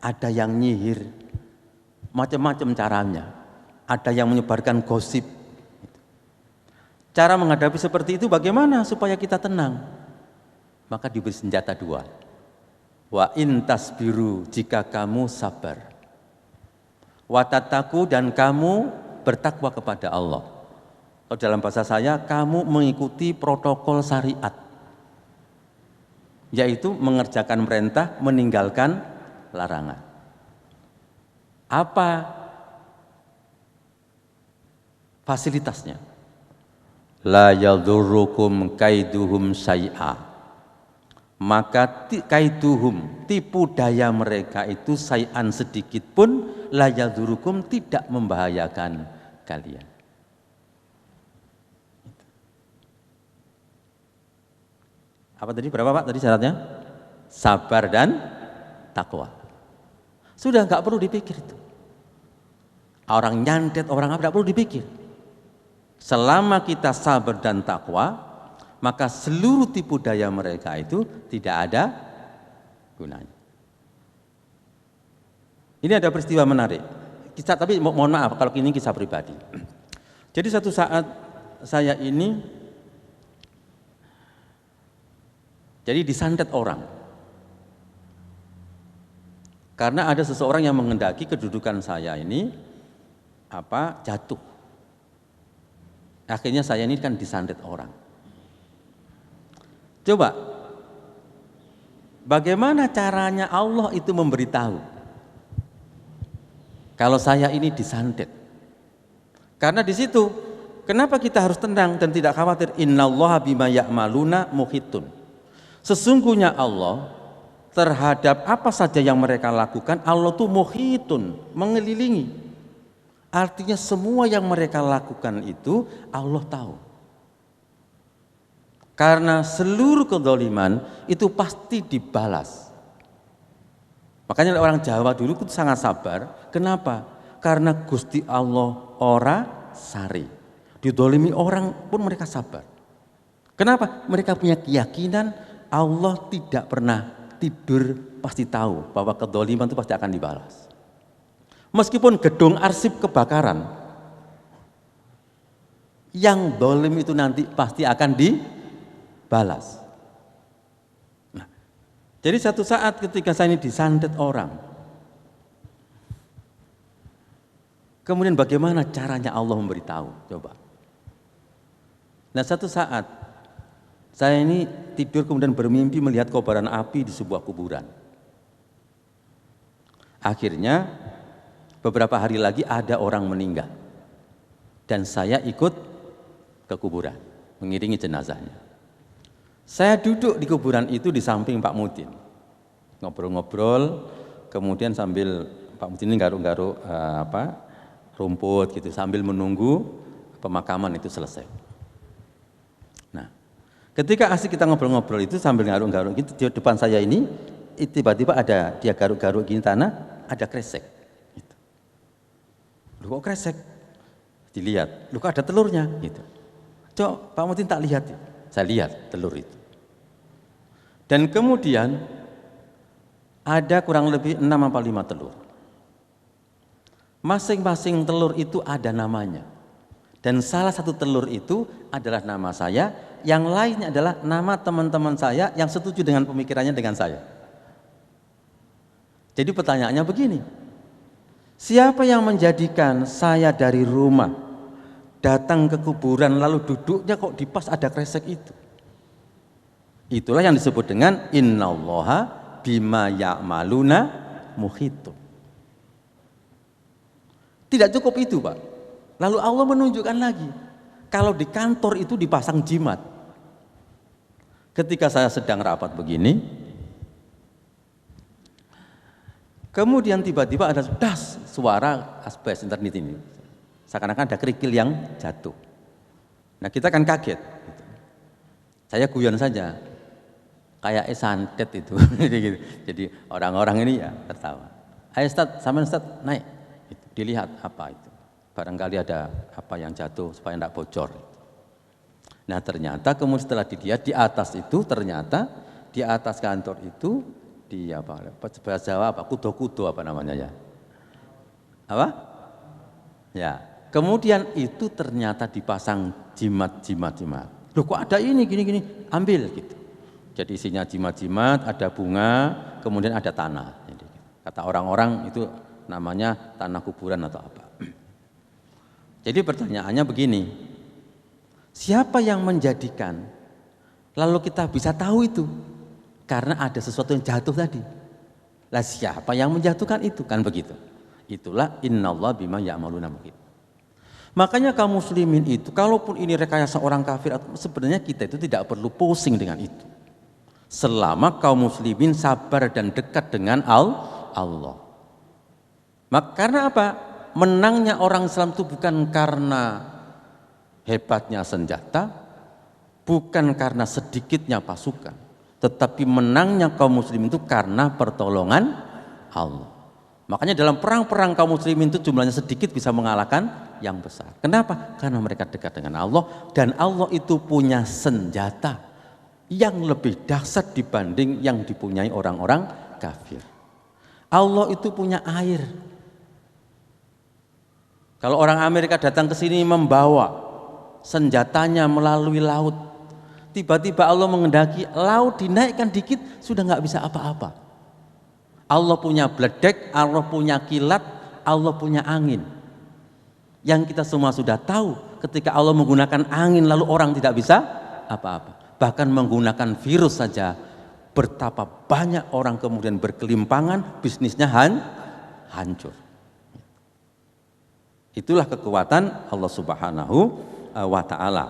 ada yang nyihir, macam-macam caranya. Ada yang menyebarkan gosip. Cara menghadapi seperti itu bagaimana supaya kita tenang? Maka diberi senjata dua. Wa in tasbiru, jika kamu sabar. Wa tattaqu, dan kamu bertakwa kepada Allah. Kalau dalam bahasa saya, kamu mengikuti protokol syariat. Yaitu mengerjakan perintah, meninggalkan larangan. Apa fasilitasnya? La yadurrukum kaiduhum syai'a. Maka kaiduhum, tipu daya mereka itu syai'an sedikit pun, la yadurrukum, tidak membahayakan kalian. Apa tadi? Berapa Pak tadi syaratnya? Sabar dan takwa. Sudah nggak perlu dipikir itu. Orang nyantet, orang apa, tidak perlu dipikir. Selama kita sabar dan takwa, maka seluruh tipu daya mereka itu tidak ada gunanya. Ini ada peristiwa menarik. Kisah, tapi mohon maaf kalau ini kisah pribadi. Jadi satu saat saya ini jadi disantet orang. Karena ada seseorang yang menghendaki kedudukan saya ini jatuh. Akhirnya saya ini kan disantet orang. Coba, bagaimana caranya Allah itu memberitahu kalau saya ini disantet? Karena di situ, kenapa kita harus tenang dan tidak khawatir? Innallaha bima ya'maluna muhitun. Sesungguhnya Allah terhadap apa saja yang mereka lakukan, Allah itu muhitun, mengelilingi. Artinya semua yang mereka lakukan itu Allah tahu. Karena seluruh kezaliman itu pasti dibalas. Makanya orang Jawa dulu itu sangat sabar. Kenapa? Karena Gusti Allah ora sari. Didolimi orang pun mereka sabar. Kenapa? Mereka punya keyakinan Allah tidak pernah tidur, pasti tahu bahwa kedoliman itu pasti akan dibalas. Meskipun gedung arsip kebakaran, yang dolim itu nanti pasti akan dibalas. Nah, jadi satu saat ketika saya ini disantet orang, kemudian bagaimana caranya Allah memberitahu? Coba. Nah, satu saat saya ini tidur kemudian bermimpi melihat kobaran api di sebuah kuburan. Akhirnya beberapa hari lagi ada orang meninggal. Dan saya ikut ke kuburan, mengiringi jenazahnya. Saya duduk di kuburan itu di samping Pak Mudin. Ngobrol-ngobrol, kemudian sambil Pak Mudin ini garuk-garuk rumput gitu sambil menunggu pemakaman itu selesai. Ketika asik kita ngobrol-ngobrol itu sambil garuk-garuk gitu di depan saya ini, tiba-tiba ada dia garuk-garuk gini tanah, ada kresek. Gitu. Loh kok kresek? Dilihat, loh kok ada telurnya? Gitu. Coba Pak Mutin tak lihat, saya lihat telur itu. Dan kemudian ada kurang lebih 6 atau 5 telur. Masing-masing telur itu ada namanya. Dan salah satu telur itu adalah nama saya, yang lainnya adalah nama teman-teman saya yang setuju dengan pemikirannya dengan saya. Jadi pertanyaannya begini, siapa yang menjadikan saya dari rumah datang ke kuburan lalu duduknya kok di pas ada kresek itu? Itulah yang disebut dengan innallaha bima ya'maluna muhitun. Tidak cukup itu, Pak. Lalu Allah menunjukkan lagi, kalau di kantor itu dipasang jimat. Ketika saya sedang rapat begini, kemudian tiba-tiba ada das suara asbes internet ini. Seakan-akan ada kerikil yang jatuh. Nah kita kan kaget. Saya guyon saja, kayak santet itu. Jadi orang-orang ini ya tertawa. Ayo Ustaz, sama Ustaz naik. Dilihat apa itu. Barangkali ada apa yang jatuh supaya tidak bocor. Nah ternyata kemudian setelah dilihat di atas itu ternyata di atas kantor itu di apa bahasa Jawa apa kudo-kudo apa namanya ya? Apa? Ya. Kemudian itu ternyata dipasang jimat. Loh kok ada ini gini-gini? Ambil gitu. Jadi isinya jimat-jimat, ada bunga, kemudian ada tanah. Jadi, kata orang-orang itu namanya tanah kuburan atau apa. Jadi pertanyaannya begini, siapa yang menjadikan? Lalu kita bisa tahu itu, karena ada sesuatu yang jatuh tadi. Lah siapa yang menjatuhkan itu? Kan begitu. Itulah innallaha bima ya'maluna muhit. Makanya kaum muslimin itu, kalaupun ini rekayasa orang kafir, sebenarnya kita itu tidak perlu pusing dengan itu. Selama kaum muslimin sabar dan dekat dengan Allah. Karena apa? Menangnya orang Islam itu bukan karena hebatnya senjata, bukan karena sedikitnya pasukan, tetapi menangnya kaum muslimin itu karena pertolongan Allah. Makanya dalam perang-perang kaum muslimin itu jumlahnya sedikit bisa mengalahkan yang besar. Kenapa? Karena mereka dekat dengan Allah, dan Allah itu punya senjata yang lebih dahsyat dibanding yang dipunyai orang-orang kafir. Allah itu punya air. Kalau orang Amerika datang ke sini membawa senjatanya melalui laut, tiba-tiba Allah mengendaki laut dinaikkan dikit sudah nggak bisa apa-apa. Allah punya bledek, Allah punya kilat, Allah punya angin. Yang kita semua sudah tahu, ketika Allah menggunakan angin lalu orang tidak bisa apa-apa. Bahkan menggunakan virus saja, betapa banyak orang kemudian berkelimpangan, bisnisnya hancur. Itulah kekuatan Allah Subhanahu wa ta'ala.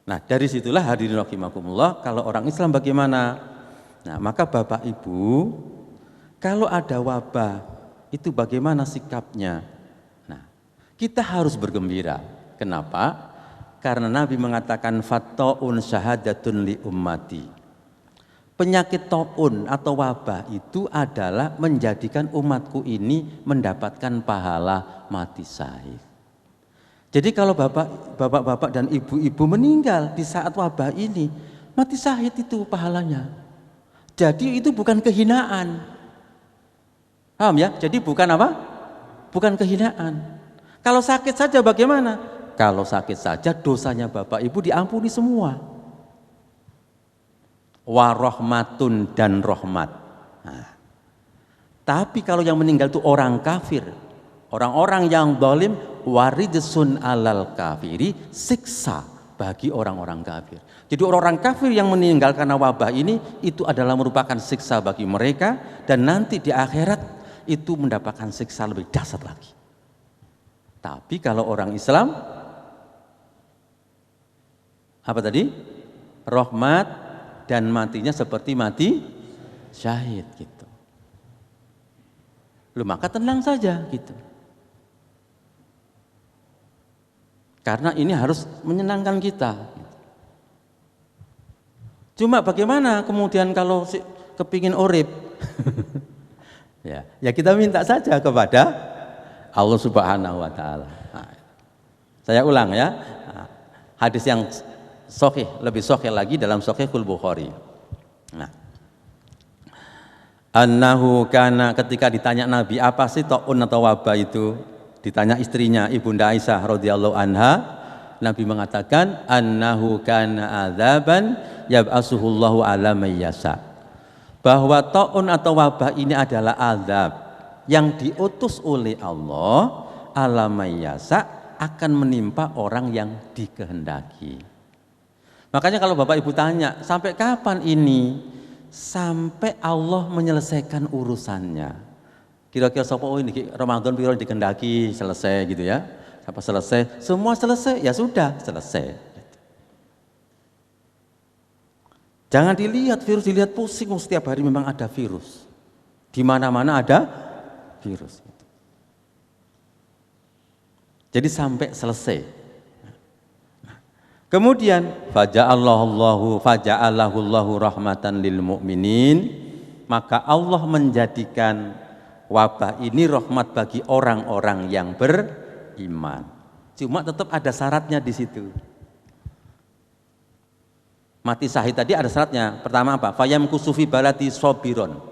Nah dari situlah hadirin rahimakumullah, kalau orang Islam bagaimana? Nah maka Bapak Ibu, kalau ada wabah itu bagaimana sikapnya? Nah kita harus bergembira. Kenapa? Karena Nabi mengatakan fatta'un syahadatun li ummati. Penyakit ta'un atau wabah itu adalah menjadikan umatku ini mendapatkan pahala mati syahid. Jadi kalau bapak-bapak dan ibu-ibu meninggal di saat wabah ini, mati syahid itu pahalanya. Jadi itu bukan kehinaan. Paham ya? Jadi bukan apa? Bukan kehinaan. Kalau sakit saja bagaimana? Kalau sakit saja dosanya bapak ibu diampuni semua. Warahmatun dan rahmat. Nah, tapi kalau yang meninggal itu orang kafir, orang-orang yang zalim, waridsun alal kafiri, siksa bagi orang-orang kafir. Jadi orang-orang kafir yang meninggal karena wabah ini itu adalah merupakan siksa bagi mereka, dan nanti di akhirat itu mendapatkan siksa lebih dahsyat lagi. Tapi kalau orang Islam apa tadi? Rahmat, dan matinya seperti mati syahid gitu. Loh, maka tenang saja gitu. Karena ini harus menyenangkan kita. Cuma bagaimana kemudian kalau kepingin urip? ya kita minta saja kepada Allah Subhanahu wa taala. Nah, saya ulang ya. Hadis yang sahih, lebih sahih lagi dalam Sahihul Bukhari. Nah, annahu kana, ketika ditanya Nabi apa sih taun atau wabah itu, ditanya istrinya Ibunda Aisyah radhiyallahu anha, Nabi mengatakan annahu kana adzaban yab'asuhullahu ala mayyasa, bahwa taun atau wabah ini adalah azab yang diutus oleh Allah ala mayyasa, akan menimpa orang yang dikehendaki. Makanya kalau Bapak Ibu tanya, sampai kapan ini? Sampai Allah menyelesaikan urusannya. Kira-kira sapa ini Ramadan piro dikehendaki selesai gitu ya. Sampai selesai, semua selesai, ya sudah selesai. Jangan dilihat virus, dilihat pusing, setiap hari memang ada virus. Di mana-mana ada virus. Jadi sampai selesai. Kemudian faja'allahu rahmatan lil mu'minin, maka Allah menjadikan wabah ini rahmat bagi orang-orang yang beriman. Cuma tetap ada syaratnya di situ. Mati syahid tadi ada syaratnya. Pertama apa? Fayam kusufi balati sobiron.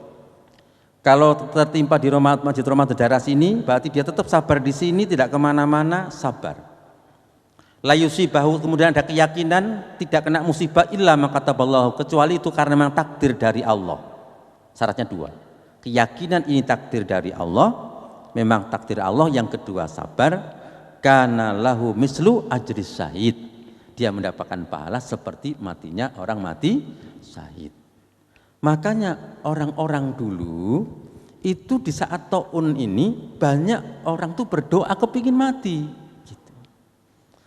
Kalau tertimpa di Masjid Ramadan daerah sini, berarti dia tetap sabar di sini, tidak kemana-mana, sabar. Layusibahu, kemudian ada keyakinan tidak kena musibah illa makataballahu, kecuali itu karena memang takdir dari Allah. Syaratnya dua, keyakinan ini takdir dari Allah, memang takdir Allah. Yang kedua sabar, kana lahu mislu ajris syahid, dia mendapatkan pahala seperti matinya orang mati syahid. Makanya orang-orang dulu itu di saat taun ini banyak orang tuh berdoa kepingin mati. Gitu.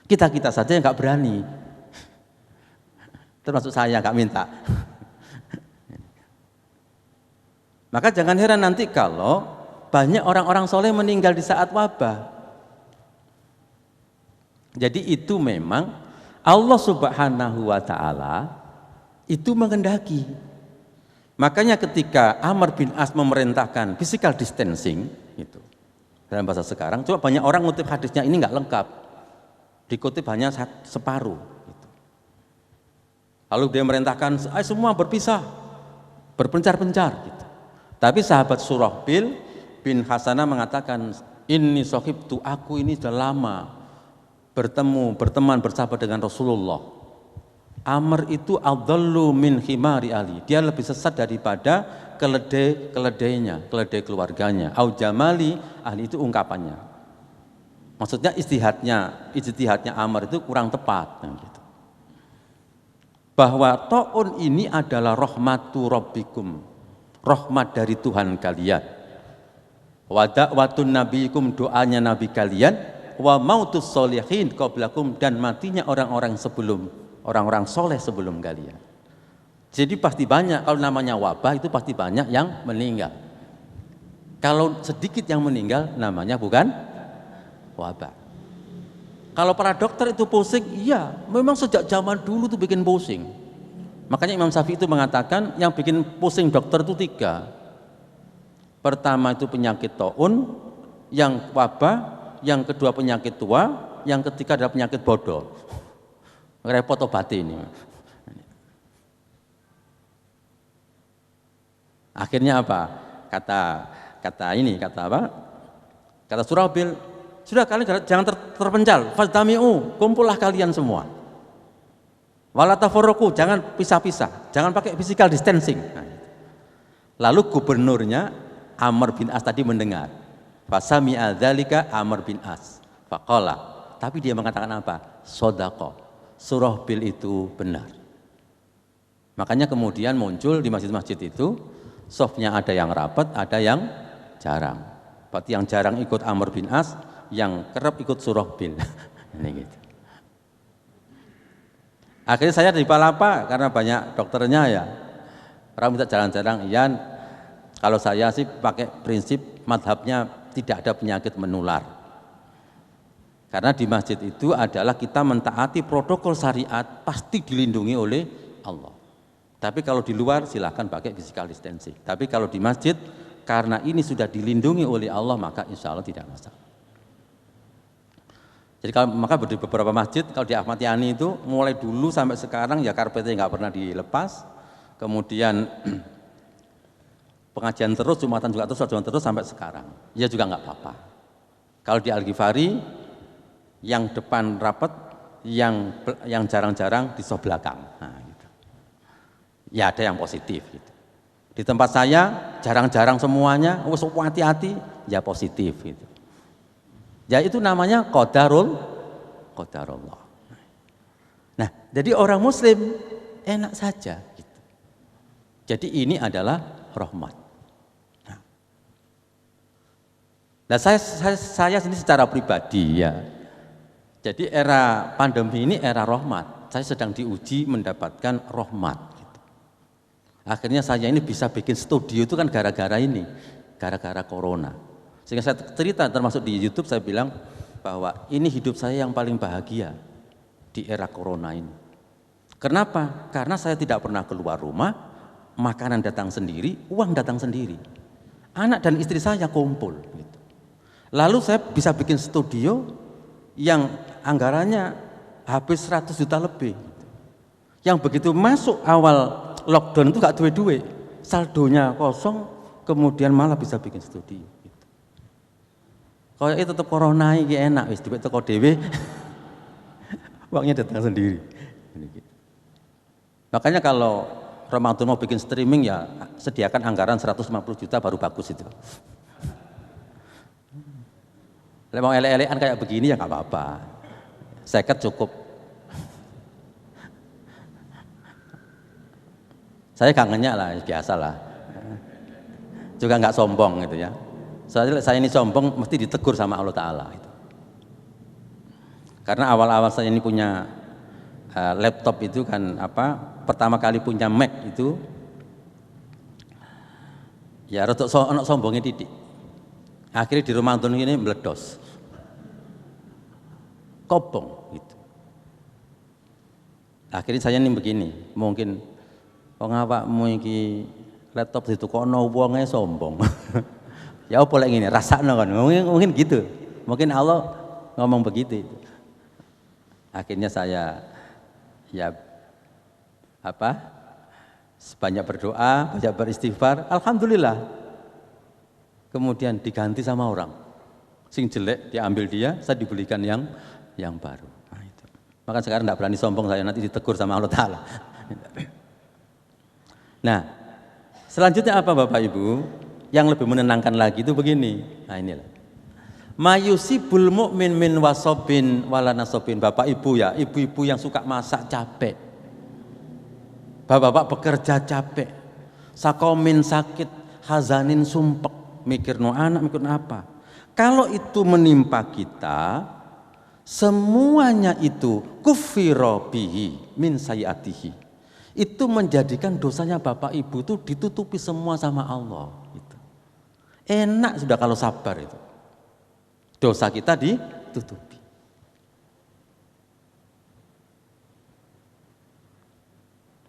Kita saja yang nggak berani, termasuk saya nggak minta. Maka jangan heran nanti kalau banyak orang-orang soleh meninggal di saat wabah. Jadi itu memang Allah Subhanahu wa taala itu menghendaki. Makanya ketika Amr bin As memerintahkan physical distancing itu dalam bahasa sekarang, coba banyak orang ngutip hadisnya ini nggak lengkap, dikutip hanya separuh. Gitu. Lalu dia merintahkan semua berpisah, berpencar-pencar. Gitu. Tapi sahabat Surahbil bin Hasanah mengatakan, ini sohibtu, aku ini sudah lama berteman bersahabat dengan Rasulullah. Amr itu adallu min khimari Ali, dia lebih sesat daripada keledainya, keledai keluarganya. Au jamali ahli, itu ungkapannya. Maksudnya ijtihadnya Amr itu kurang tepat. Gitu. Bahwa taun ini adalah rahmatu rabbikum, rahmat dari Tuhan kalian. Wa da'watun nabiyikum, doanya nabi kalian. Wa mautus solihin qablakum, dan matinya orang-orang soleh sebelum kalian. Jadi pasti banyak, kalau namanya wabah itu pasti banyak yang meninggal. Kalau sedikit yang meninggal namanya bukan wabah. Kalau para dokter itu pusing, iya memang sejak zaman dulu tuh bikin pusing. Makanya Imam Syafi'i itu mengatakan yang bikin pusing dokter itu 3. Pertama itu penyakit taun, yang wabah, yang kedua penyakit tua, yang ketiga adalah penyakit bodoh. Repot obati ini. Akhirnya apa? Kata apa? Kata Surahbil, sudah kalian jangan terpencal, fastami'u, kumpullah kalian semua. Wala tafarraqu, jangan pisah-pisah, jangan pakai physical distancing. Lalu gubernurnya Amr bin As tadi mendengar. Fasami'a dzalika Amr bin As. Faqala, tapi dia mengatakan apa? Shadaqah. Surahbil itu benar. Makanya kemudian muncul di masjid-masjid itu, sofnya ada yang rapat, ada yang jarang. Berarti yang jarang ikut Amr bin As, yang kerap ikut Surahbil. Ini gitu. Akhirnya saya di Palapa karena banyak dokternya ya. Orang minta jarang-jarang, Iyan, kalau saya sih pakai prinsip madhabnya tidak ada penyakit menular. Karena di masjid itu adalah kita mentaati protokol syariat, pasti dilindungi oleh Allah. Tapi kalau di luar silahkan pakai physical distancing. Tapi kalau di masjid, karena ini sudah dilindungi oleh Allah, maka insya Allah tidak masalah. Jadi maka di beberapa masjid, kalau di Ahmad Yani itu mulai dulu sampai sekarang ya karpetnya nggak pernah dilepas. Kemudian pengajian terus, Jumatan juga terus, Jumatan terus sampai sekarang. Ya juga nggak apa-apa. Kalau di Al-Ghifari, yang depan rapat, yang jarang-jarang di sebelah belakang. Nah, gitu. Ya ada yang positif. Gitu. Di tempat saya jarang-jarang semuanya, hati-hati, ya positif. Gitu. Ya itu namanya qadarullah. Nah, jadi orang Muslim enak saja. Gitu. Jadi ini adalah rahmat. Nah, saya sendiri secara pribadi ya. Jadi era pandemi ini era rahmat. Saya sedang diuji mendapatkan rahmat. Gitu. Akhirnya saya ini bisa bikin studio itu kan gara-gara ini, gara-gara corona. Sehingga saya cerita termasuk di YouTube saya bilang bahwa ini hidup saya yang paling bahagia di era corona ini. Kenapa? Karena saya tidak pernah keluar rumah, makanan datang sendiri, uang datang sendiri. Anak dan istri saya kumpul. Gitu. Lalu saya bisa bikin studio yang anggarannya habis 100 juta lebih. Yang begitu masuk awal lockdown itu gak duit-duit, saldonya kosong, kemudian malah bisa bikin studio. Gitu. Kalau itu tetap corona ini enak, wis duit teko dhewe, uangnya datang sendiri. Gitu. Makanya kalau Ramadan mau bikin streaming ya sediakan anggaran 150 juta baru bagus itu. Kalau mau elek-elekan kayak begini ya nggak apa-apa. 50 cukup. Saya kangennya lah, biasa lah. Juga nggak sombong gitu ya. Saya ini sombong mesti ditegur sama Allah Ta'ala. Gitu. Karena awal-awal saya ini punya laptop itu kan pertama kali punya Mac itu ya rotok sombongnya titik. Akhirnya di Ramadan ini meledos, kobong gitu. Akhirnya saya ini begini, mungkin awakmu iki laptop itu kono wonge sombong. Ya apa lagi ini rasakno kan, mungkin gitu. Mungkin Allah ngomong begitu. Akhirnya saya ya sebanyak berdoa, banyak beristighfar, alhamdulillah. Kemudian diganti sama orang, sing jelek diambil dia, saya dibelikan yang baru. Nah, itu. Maka sekarang tidak berani sombong, saya nanti ditegur sama Allah Ta'ala. Nah, selanjutnya apa Bapak Ibu? Yang lebih menenangkan lagi itu begini. Nah inilah. Mayusibul mu'min min wasobin wala nasobin. Bapak Ibu ya, ibu-ibu yang suka masak capek. Bapak-bapak bekerja capek. Sakomin sakit, hazanin sumpek. Mikir no anak, mikir no apa. Kalau itu menimpa kita, semuanya itu kufiro bihi min sayiatihi. Itu menjadikan dosanya Bapak Ibu itu ditutupi semua sama Allah. Gitu. Enak sudah kalau sabar itu. Dosa kita ditutupi.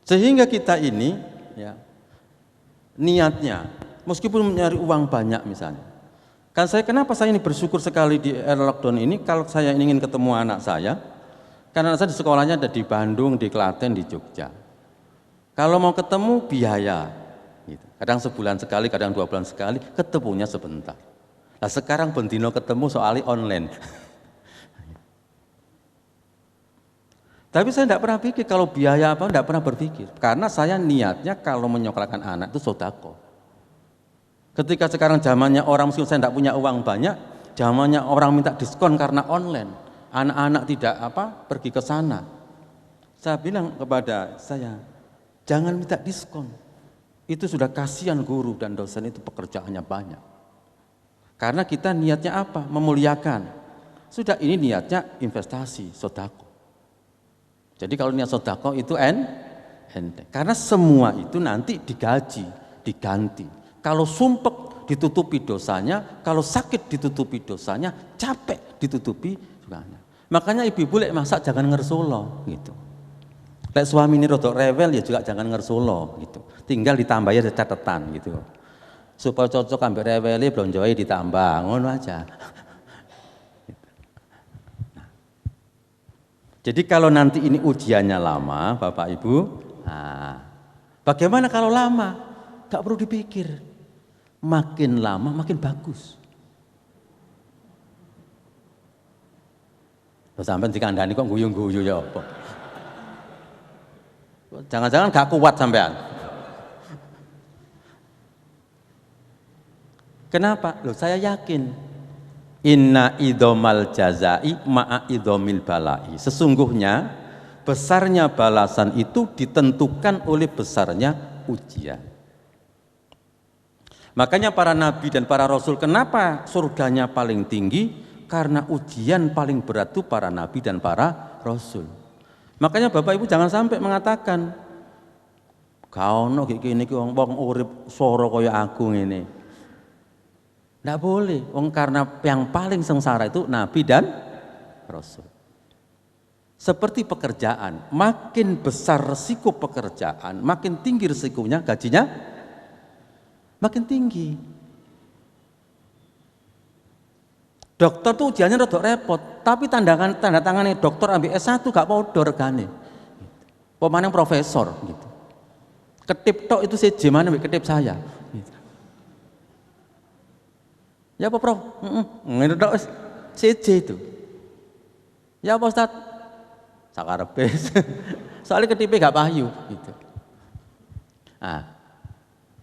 Sehingga kita ini ya niatnya meskipun mencari uang banyak misalnya. Kan kenapa saya ini bersyukur sekali di era lockdown ini kalau saya ingin ketemu anak saya, karena anak saya di sekolahnya ada di Bandung, di Klaten, di Jogja. Kalau mau ketemu biaya, gitu. Kadang sebulan sekali, kadang 2 bulan sekali, ketemunya sebentar. Nah sekarang bendino ketemu soalnya online. Tapi saya tidak pernah pikir kalau biaya apa, tidak pernah berpikir. Karena saya niatnya kalau menyekolahkan anak itu sodako. Ketika sekarang zamannya orang meskipun saya tidak punya uang banyak, zamannya orang minta diskon karena online. Anak-anak tidak pergi ke sana. Saya bilang kepada saya, jangan minta diskon. Itu sudah kasihan guru dan dosen itu pekerjaannya banyak. Karena kita niatnya apa? Memuliakan. Sudah ini niatnya investasi, sodako. Jadi kalau niat sodako itu enteng. Karena semua itu nanti digaji, diganti. Kalau sumpek ditutupi dosanya, kalau sakit ditutupi dosanya, capek ditutupi dosanya. Makanya ibu-ibu lek masak jangan ngersolo gitu. Lek suami ini rodok rewel ya juga jangan ngersula gitu. Tinggal ditambah ya catatan gitu. Supaya cocok ambek rewele blonjoe ditambah, ngono aja. Nah. Jadi kalau nanti ini ujiannya lama, Bapak Ibu, bagaimana kalau lama? Gak perlu dipikir. Makin lama makin bagus. Loh sampean dikandani kok guyu-guyu ya apa? Jangan-jangan gak kuat sampean. Kenapa? Loh saya yakin. Inna idomal jazai ma'a idomil balai. Sesungguhnya besarnya balasan itu ditentukan oleh besarnya ujian. Makanya para nabi dan para rasul kenapa surganya paling tinggi? Karena ujian paling berat itu para nabi dan para rasul. Makanya Bapak Ibu jangan sampai mengatakan kau no gini wong urip soro kaya aku ngene. Tidak boleh, karena yang paling sengsara itu Nabi dan Rasul. Seperti pekerjaan, makin besar resiko pekerjaan, makin tinggi resikonya, gajinya makin tinggi. Dokter tuh ujiannya rada repot, tapi tanda tangannya dokter ambil S1 gak podo regane. Pemain profesor gitu. Ketip tok itu CJ mana ketip saya. Gitu. Ya apa Prof? Ngene tok wis CJ itu. Ya apa Ustaz? Sakarepe. Soalnya ketipe gak payu gitu. Nah,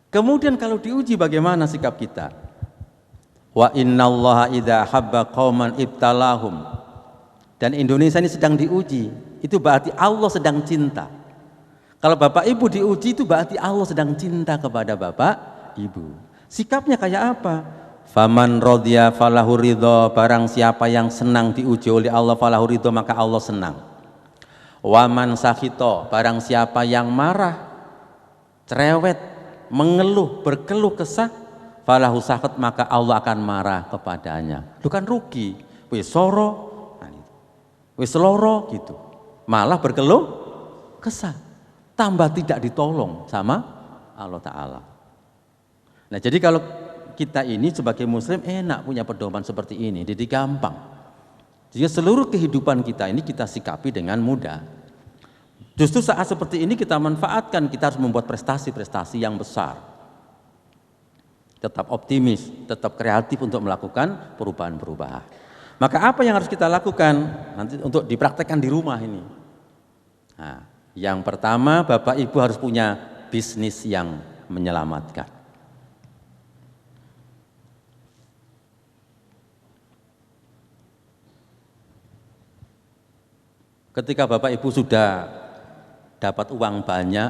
kemudian kalau diuji bagaimana sikap kita? Wa innallaha idza habba qauman ibtalahum. Dan Indonesia ini sedang diuji. Itu berarti Allah sedang cinta. Kalau Bapak Ibu diuji itu berarti Allah sedang cinta kepada Bapak Ibu. Sikapnya kayak apa? Faman radhiya falahu ridho, barang siapa yang senang diuji oleh Allah falahu ridho maka Allah senang. Waman sakhito, barang siapa yang marah, cerewet, mengeluh, berkeluh kesah, falahu sakhat maka Allah akan marah kepadanya. Itu kan rugi. Wis soro, wis loro gitu. Malah berkeluh kesah. Tambah tidak ditolong sama Allah Ta'ala. Nah jadi kalau kita ini sebagai muslim enak punya pedoman seperti ini, jadi gampang. Jadi seluruh kehidupan kita ini kita sikapi dengan mudah. Justru saat seperti ini kita manfaatkan, kita harus membuat prestasi-prestasi yang besar. Tetap optimis, tetap kreatif untuk melakukan perubahan-perubahan. Maka apa yang harus kita lakukan nanti untuk dipraktekkan di rumah ini? Nah, yang pertama Bapak Ibu harus punya bisnis yang menyelamatkan. Ketika Bapak Ibu sudah dapat uang banyak,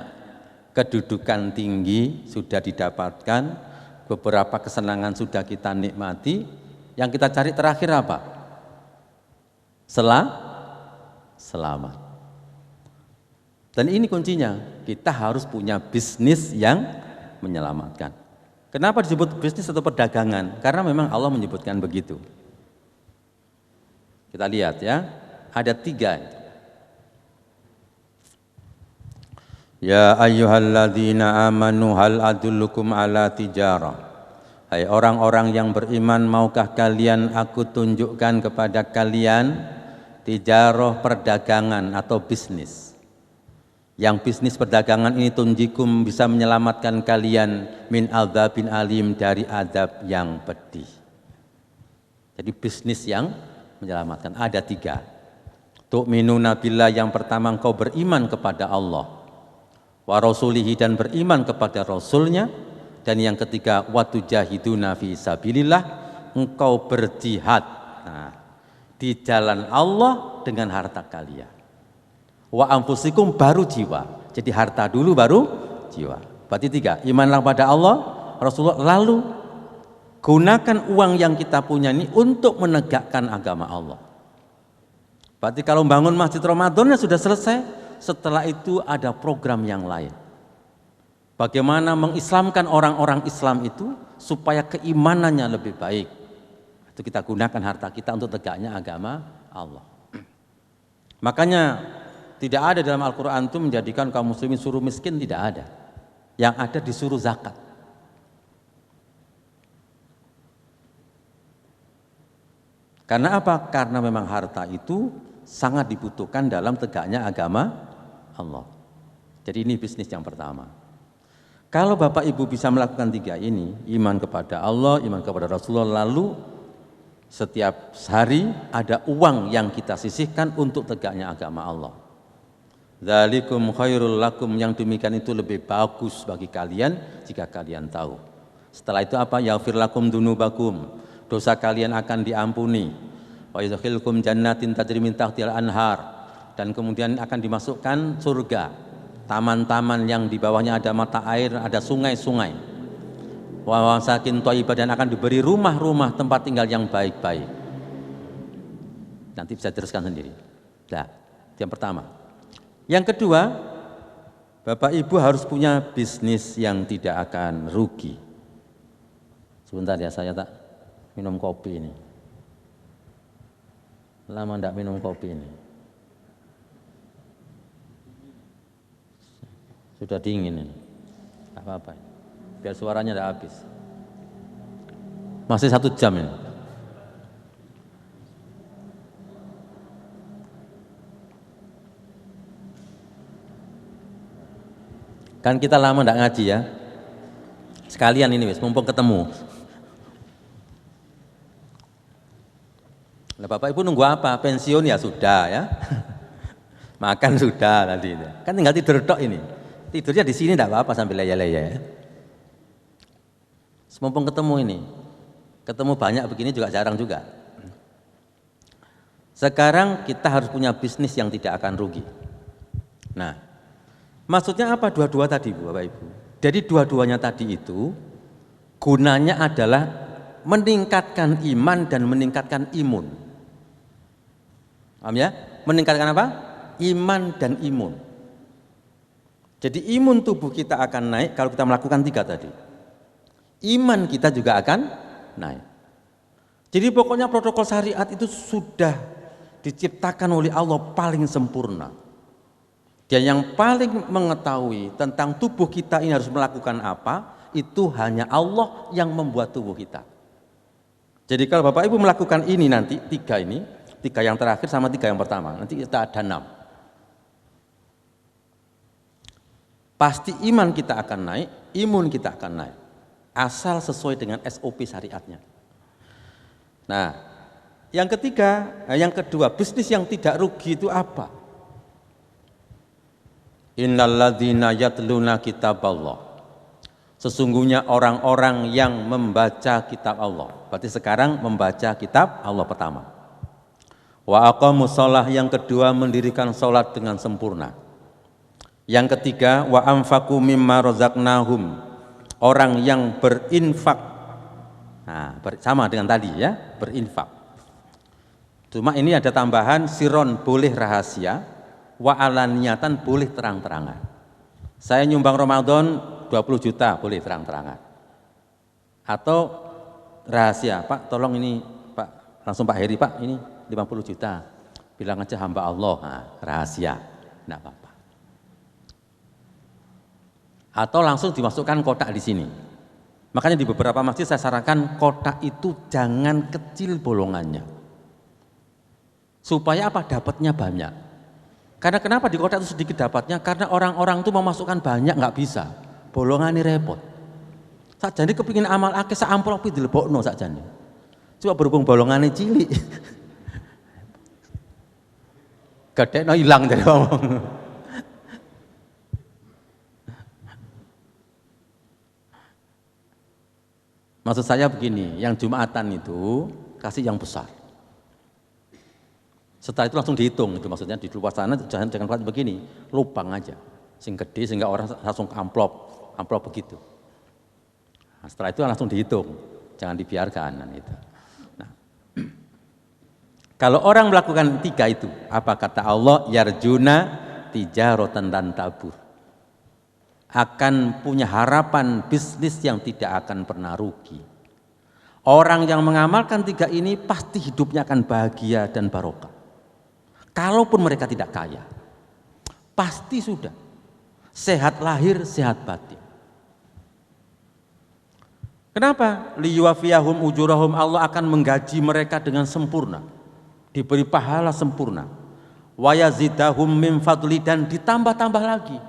kedudukan tinggi sudah didapatkan, beberapa kesenangan sudah kita nikmati, yang kita cari terakhir apa? Selamat. Dan ini kuncinya, kita harus punya bisnis yang menyelamatkan. Kenapa disebut bisnis atau perdagangan? Karena memang Allah menyebutkan begitu. Kita lihat ya, ada 3. Ya ayyuhalladzina amanu hal adullukum ala tijarah. Hai orang-orang yang beriman, maukah kalian aku tunjukkan kepada kalian tijarah, perdagangan atau bisnis. Yang bisnis perdagangan ini tunjikum bisa menyelamatkan kalian min adzabin alim, dari azab yang pedih. Jadi bisnis yang menyelamatkan ada 3. Tu'minuna billah, yang pertama engkau beriman kepada Allah. Wa rasulihi, dan beriman kepada Rasulnya. Dan yang ketiga watujahiduna fi sabilillah, engkau berjihad di jalan Allah dengan harta kalian. Wa anfusikum, baru jiwa. Jadi harta dulu baru jiwa. Berarti 3, imanlah pada Allah, Rasulullah, lalu gunakan uang yang kita punya ini untuk menegakkan agama Allah. Berarti kalau bangun masjid Ramadannya sudah selesai, setelah itu ada program yang lain. Bagaimana mengislamkan orang-orang Islam itu supaya keimanannya lebih baik. Itu kita gunakan harta kita untuk tegaknya agama Allah. Makanya Tidak ada dalam Al-Quran itu menjadikan kaum muslimin suruh miskin, tidak ada. Yang ada disuruh zakat. Karena apa? Karena memang harta itu sangat dibutuhkan dalam tegaknya agama Allah. Jadi ini bisnis yang pertama. Kalau Bapak Ibu bisa melakukan 3 ini, iman kepada Allah, iman kepada Rasulullah, lalu setiap hari ada uang yang kita sisihkan untuk tegaknya agama Allah. Dzalikum khairul lakum, yang demikian itu lebih bagus bagi kalian jika kalian tahu. Setelah itu apa? Yaghfir lakum dunubakum, dosa kalian akan diampuni. Wa yudkhilkum jannatin tajri min tahtihal anhar, dan kemudian akan dimasukkan surga, taman-taman yang di bawahnya ada mata air, ada sungai-sungai. Wa masakin thayyibah, dan akan diberi rumah-rumah tempat tinggal yang baik-baik. Nanti bisa teruskan sendiri. Nah, yang pertama. Yang kedua, Bapak Ibu harus punya bisnis yang tidak akan rugi. Sebentar ya, saya tak minum kopi ini. Lama tidak minum kopi ini. Sudah dingin ini. Tak apa-apa. Biar suaranya tidak habis. Masih 1 jam ini. Kan kita lama tidak ngaji ya. Sekalian ini wis, mumpung ketemu. Nah, Bapak Ibu nunggu apa? Pensiun ya sudah ya. Makan sudah tadi. Kan tinggal tidur tok ini. Tidurnya di sini tidak apa-apa sambil leyeh-leyeh ya. Mumpung ketemu ini. Ketemu banyak begini juga jarang juga. Sekarang kita harus punya bisnis yang tidak akan rugi. Nah, maksudnya apa dua-dua tadi Bapak Ibu? Jadi dua-duanya tadi itu gunanya adalah meningkatkan iman dan meningkatkan imun. Paham ya? Meningkatkan apa? Iman dan imun. Jadi imun tubuh kita akan naik kalau kita melakukan 3 tadi. Iman kita juga akan naik. Jadi pokoknya protokol syariat itu sudah diciptakan oleh Allah paling sempurna. Dan yang paling mengetahui tentang tubuh kita ini harus melakukan apa, itu hanya Allah yang membuat tubuh kita. Jadi kalau Bapak Ibu melakukan ini nanti, 3 ini, 3 yang terakhir sama 3 yang pertama, nanti kita ada 6. Pasti iman kita akan naik, imun kita akan naik. Asal sesuai dengan SOP syariatnya. Nah, yang ketiga, yang kedua, bisnis yang tidak rugi itu apa? Innalladzina yatluna kitaballah. Sesungguhnya orang-orang yang membaca kitab Allah. Berarti sekarang membaca kitab Allah pertama. Wa aqamus shalah, yang kedua mendirikan salat dengan sempurna. Yang ketiga wa anfaqu mimma razaqnahum. Orang yang berinfak. Nah, sama dengan tadi ya, berinfak. Cuma ini ada tambahan, siron boleh rahasia, wa alaniyatan boleh terang-terangan. Saya nyumbang Ramadan 20 juta boleh terang-terangan. Atau rahasia, Pak tolong ini Pak, langsung Pak Heri, Pak ini 50 juta. Bilang aja hamba Allah, nah, rahasia, enggak apa-apa. Atau langsung dimasukkan kotak di sini. Makanya di beberapa masjid saya sarankan kotak itu jangan kecil bolongannya. Supaya apa? Dapatnya banyak. Karena kenapa di kotak itu sedikit dapatnya? Karena orang-orang itu memasukkan banyak nggak bisa. Bolongan ini repot. Sakjane kepingin amal akeh sak amplop iki dilebokno sakjane. Coba berhubung bolongane cilik. Gedekno ilang dari ngomong. Maksud saya begini, yang Jumatan itu kasih yang besar. Setelah itu langsung dihitung, itu maksudnya di luar sana jangan begini, lubang aja, sing gede sehingga orang langsung ke amplop begitu. Nah, setelah itu langsung dihitung, jangan dibiarkan itu. Nah, kalau orang melakukan 3 itu, apa kata Allah? Yarjuna tijaratan dan tabur. Akan punya harapan bisnis yang tidak akan pernah rugi. Orang yang mengamalkan 3 ini pasti hidupnya akan bahagia dan barokah. Kalaupun mereka tidak kaya. Pasti sudah. Sehat lahir, sehat batin. Kenapa? Liyuwafiyahum ujurahum, Allah akan menggaji mereka dengan sempurna. Diberi pahala sempurna. Wa yazidahum min fadli, dan ditambah-tambah lagi.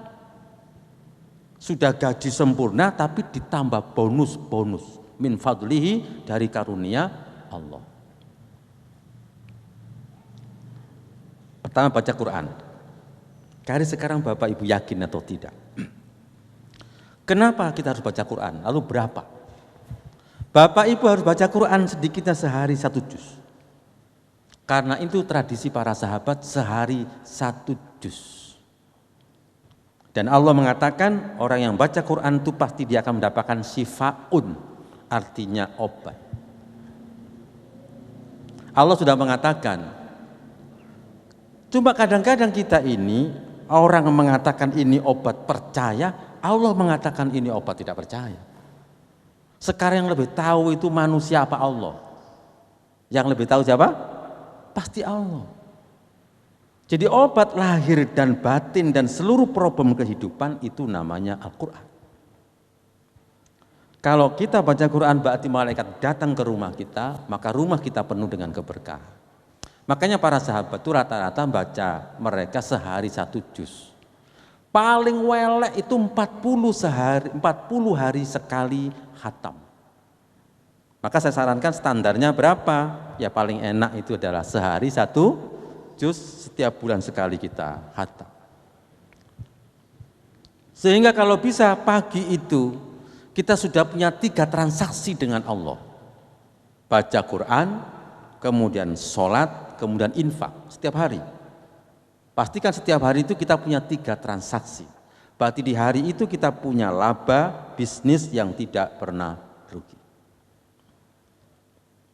Sudah gaji sempurna tapi ditambah bonus-bonus min fadlihi, dari karunia Allah. Pertama, baca Quran. Dari sekarang Bapak Ibu yakin atau tidak? Kenapa kita harus baca Quran? Lalu berapa? Bapak Ibu harus baca Quran sedikitnya sehari 1 juz. Karena itu tradisi para sahabat, sehari 1 juz. Dan Allah mengatakan orang yang baca Quran itu pasti dia akan mendapatkan syifaun, artinya obat. Allah sudah mengatakan. Cuma kadang-kadang kita ini, orang mengatakan ini obat percaya, Allah mengatakan ini obat tidak percaya. Sekarang yang lebih tahu itu manusia apa Allah? Yang lebih tahu siapa? Pasti Allah. Jadi obat lahir dan batin dan seluruh problem kehidupan itu namanya Al-Quran. Kalau kita baca Quran, berarti malaikat datang ke rumah kita, maka rumah kita penuh dengan keberkahan. Makanya para sahabat itu rata-rata baca mereka sehari 1 juz. Paling welek itu 40 hari sekali khatam. Maka saya sarankan standarnya berapa? Ya paling enak itu adalah sehari 1 juz, setiap bulan sekali kita khatam. Sehingga kalau bisa pagi itu kita sudah punya 3 transaksi dengan Allah. Baca Quran, kemudian sholat, kemudian infak setiap hari. Pastikan setiap hari itu kita punya 3 transaksi. Berarti di hari itu kita punya laba bisnis yang tidak pernah rugi.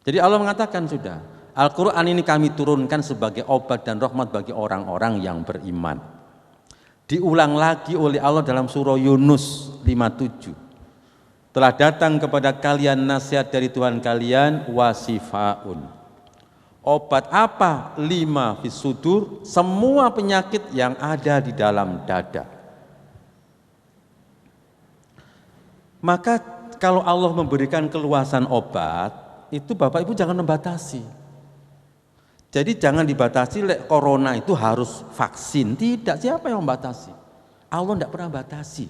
Jadi Allah mengatakan sudah, Al-Quran ini kami turunkan sebagai obat dan rahmat bagi orang-orang yang beriman. Diulang lagi oleh Allah dalam surah Yunus 57. Telah datang kepada kalian nasihat dari Tuhan kalian, wasifaun. Obat apa? 5 fis sudur, semua penyakit yang ada di dalam dada. Maka kalau Allah memberikan keluasan obat, itu Bapak Ibu jangan membatasi. Jadi jangan dibatasi, corona itu harus vaksin. Tidak, siapa yang membatasi? Allah tidak pernah batasi.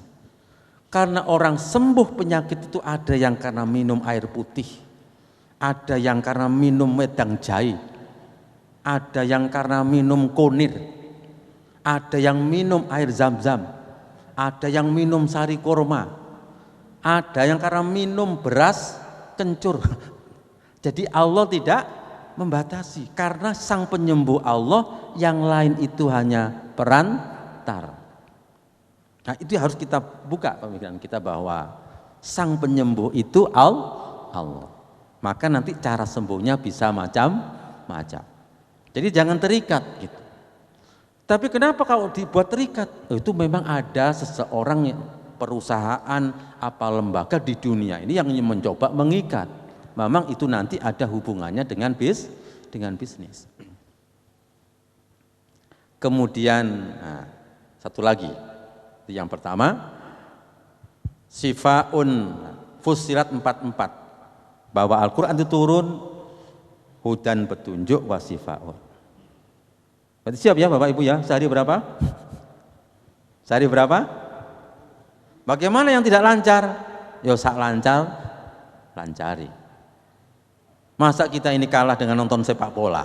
Karena orang sembuh penyakit itu ada yang karena minum air putih, ada yang karena minum wedang jahe, ada yang karena minum konir, ada yang minum air zam-zam, ada yang minum sari kurma, ada yang karena minum beras kencur. Jadi Allah tidak membatasi, karena sang penyembuh Allah, yang lain itu hanya perantara. Nah itu harus kita buka pemikiran kita bahwa sang penyembuh itu Allah. Maka nanti cara sembuhnya bisa macam-macam. Jadi jangan terikat gitu. Tapi kenapa kalau dibuat terikat? Itu memang ada seseorang, perusahaan, apa lembaga di dunia ini yang mencoba mengikat. Memang itu nanti ada hubungannya dengan bisnis. Kemudian satu lagi, yang pertama Sifaun Fussilat 44, bahwa Al-Quran itu turun hudan petunjuk wasifaun. Berarti siap ya Bapak Ibu ya, sehari berapa? Sehari berapa? Bagaimana yang tidak lancar? Yo sak lancar, lancari. Masa kita ini kalah dengan nonton sepak bola?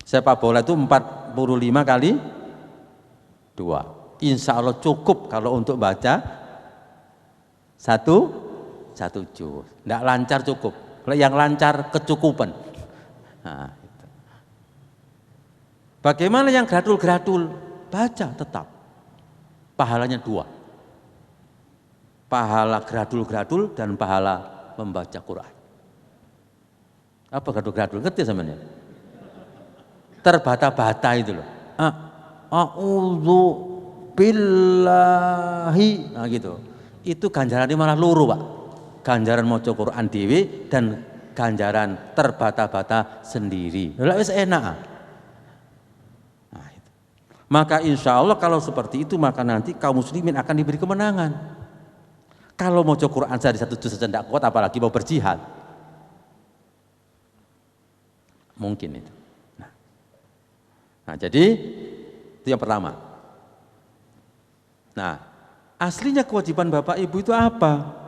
Sepak bola itu 45 kali 2. Insya Allah cukup kalau untuk baca satu juz. Tidak lancar cukup. Kalau yang lancar kecukupan. Nah, itu. Bagaimana yang gradul-gradul? Baca tetap. Pahalanya 2. Pahala gradul-gradul dan pahala membaca Quran. Apa gradul-gradul? Ngerti sebenarnya? Terbata-bata itu loh. A'udzu billahi. Nah gitu. Itu ganjarannya malah luru, Pak. Ganjaran maca Quran dhewe dan ganjaran terbata-bata sendiri. Lah wis enak. Nah, itu. Maka insya Allah kalau seperti itu, maka nanti kaum muslimin akan diberi kemenangan. Kalau mau Quran saja satu juz saja tidak kuat, apalagi mau berjihad. Mungkin itu. Nah, jadi itu yang pertama. Nah, aslinya kewajiban Bapak Ibu itu apa?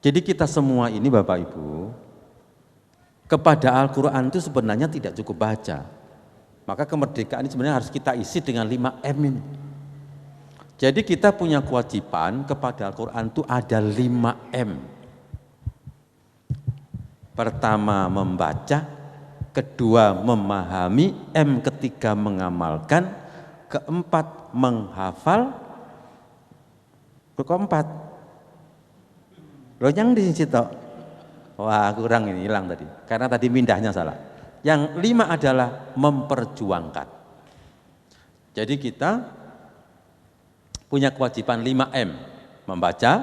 Jadi kita semua ini Bapak Ibu, kepada Al-Quran itu sebenarnya tidak cukup baca. Maka kemerdekaan ini sebenarnya harus kita isi dengan 5M ini. Jadi kita punya kewajiban kepada Al-Quran itu ada 5M. Pertama membaca, kedua memahami, M ketiga mengamalkan, keempat menghafal, keempat. Loh yang di situ. Wah kurang ini, hilang tadi. Karena tadi mindahnya salah. Yang 5 adalah memperjuangkan. Jadi kita punya kewajiban 5M. Membaca,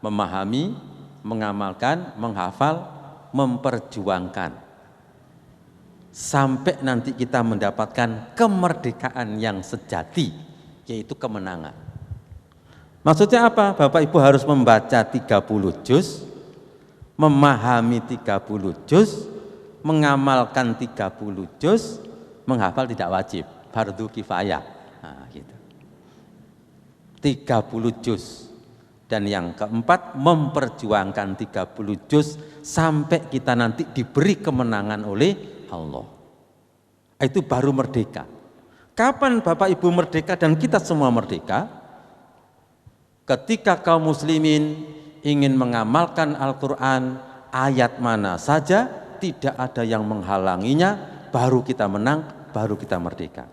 memahami, mengamalkan, menghafal, memperjuangkan. Sampai nanti kita mendapatkan kemerdekaan yang sejati, yaitu kemenangan. Maksudnya apa? Bapak Ibu harus membaca 30 juz, memahami 30 juz, mengamalkan 30 juz, menghafal tidak wajib, fardu kifayah. Nah, gitu. 30 juz. Dan yang keempat memperjuangkan 30 juz sampai kita nanti diberi kemenangan oleh Allah. Itu baru merdeka. Kapan Bapak Ibu merdeka dan kita semua merdeka? Ketika kaum muslimin ingin mengamalkan Al-Quran, ayat mana saja, tidak ada yang menghalanginya, baru kita menang, baru kita merdeka.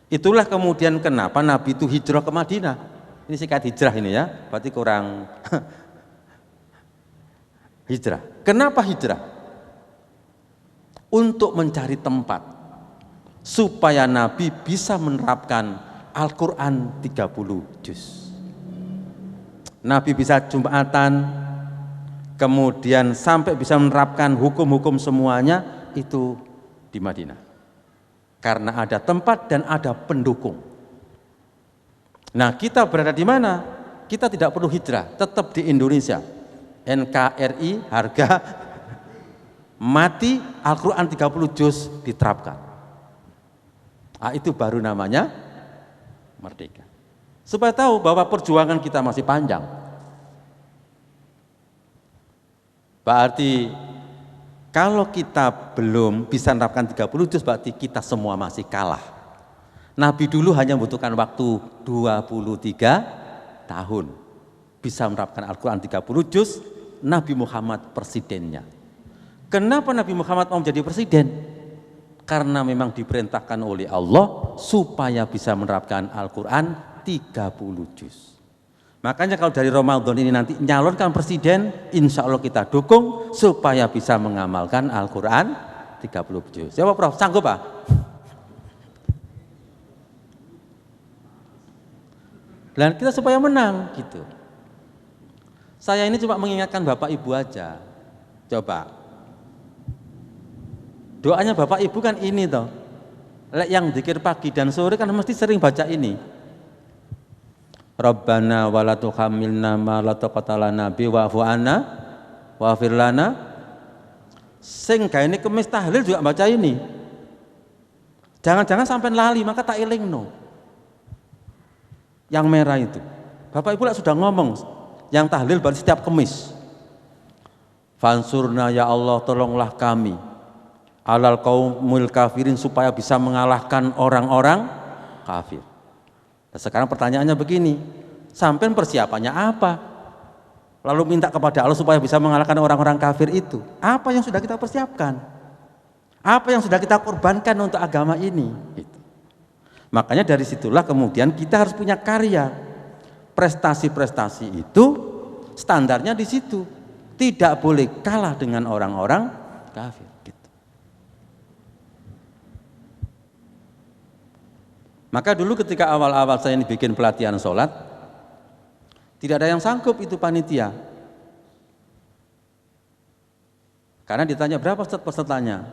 Itulah kemudian kenapa Nabi itu hijrah ke Madinah. Ini singkat hijrah ini ya, berarti kurang hijrah. Kenapa hijrah? Untuk mencari tempat supaya Nabi bisa menerapkan Al-Quran 30 juz. Nabi bisa Jumatan, kemudian sampai bisa menerapkan hukum-hukum semuanya itu di Madinah. Karena ada tempat dan ada pendukung. Nah, kita berada di mana? Kita tidak perlu hijrah, tetap di Indonesia. NKRI harga mati, Al-Quran 30 juz diterapkan. Nah, itu baru namanya merdeka. Supaya tahu bahwa perjuangan kita masih panjang. Berarti kalau kita belum bisa menerapkan 30 juz, berarti kita semua masih kalah. Nabi dulu hanya membutuhkan waktu 23 tahun bisa menerapkan Al-Quran 30 juz. Nabi Muhammad presidennya. Kenapa Nabi Muhammad mau menjadi presiden? Karena memang diperintahkan oleh Allah supaya bisa menerapkan Al-Quran 30 juz. Makanya kalau dari Ramadan ini nanti nyalonkan presiden, insya Allah kita dukung supaya bisa mengamalkan Al-Quran 30 juz. Siapa Prof? Sanggup Pak? Dan kita supaya menang gitu. Saya ini cuma mengingatkan Bapak Ibu aja. Coba. Doanya Bapak Ibu kan ini toh. Yang zikir pagi dan sore kan mesti sering baca ini. Rabbana wa la tuhammilna ma la taqata lana bi wa'fu anna wa'fir lana. Sing gaene kemis tahlil juga baca ini. Jangan-jangan sampai lali maka tak elingno. Yang merah itu. Bapak Ibu sudah ngomong yang tahlil berarti setiap kemis. Fansurna ya Allah, tolonglah kami alal qaumil kafirin supaya bisa mengalahkan orang-orang kafir. Nah, sekarang pertanyaannya begini, sampai persiapannya apa? Lalu minta kepada Allah supaya bisa mengalahkan orang-orang kafir itu. Apa yang sudah kita persiapkan? Apa yang sudah kita korbankan untuk agama ini? Gitu. Makanya dari situlah kemudian kita harus punya karya. Prestasi-prestasi itu standarnya di situ. Tidak boleh kalah dengan orang-orang kafir. Maka dulu ketika awal-awal saya ini bikin pelatihan sholat, tidak ada yang sanggup itu panitia. Karena ditanya berapa pesertanya?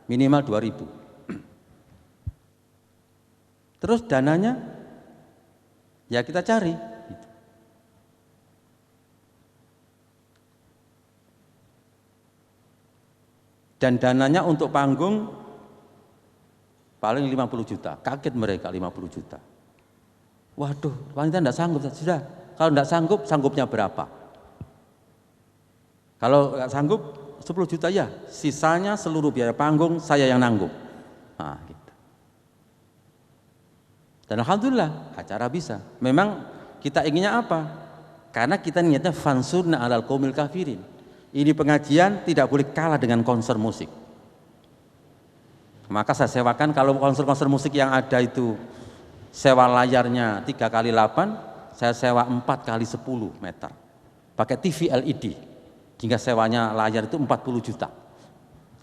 Minimal 2.000. Terus dananya ya kita cari. Gitu. Dan dananya untuk panggung paling 50 juta. Kaget mereka 50 juta. Waduh, wanita enggak sanggup. Sudah, kalau enggak sanggup, sanggupnya berapa? Kalau enggak sanggup 10 juta ya, sisanya seluruh biaya panggung saya yang nanggung. Nah, gitu. Dan alhamdulillah acara bisa. Memang kita inginnya apa? Karena kita niatnya fansurna alal qaumil kafirin. Ini pengajian tidak boleh kalah dengan konser musik. Maka saya sewakan, kalau konser-konser musik yang ada itu sewa layarnya 3x8, saya sewa 4x10 meter. Pakai TV LED, hingga sewanya layar itu 40 juta.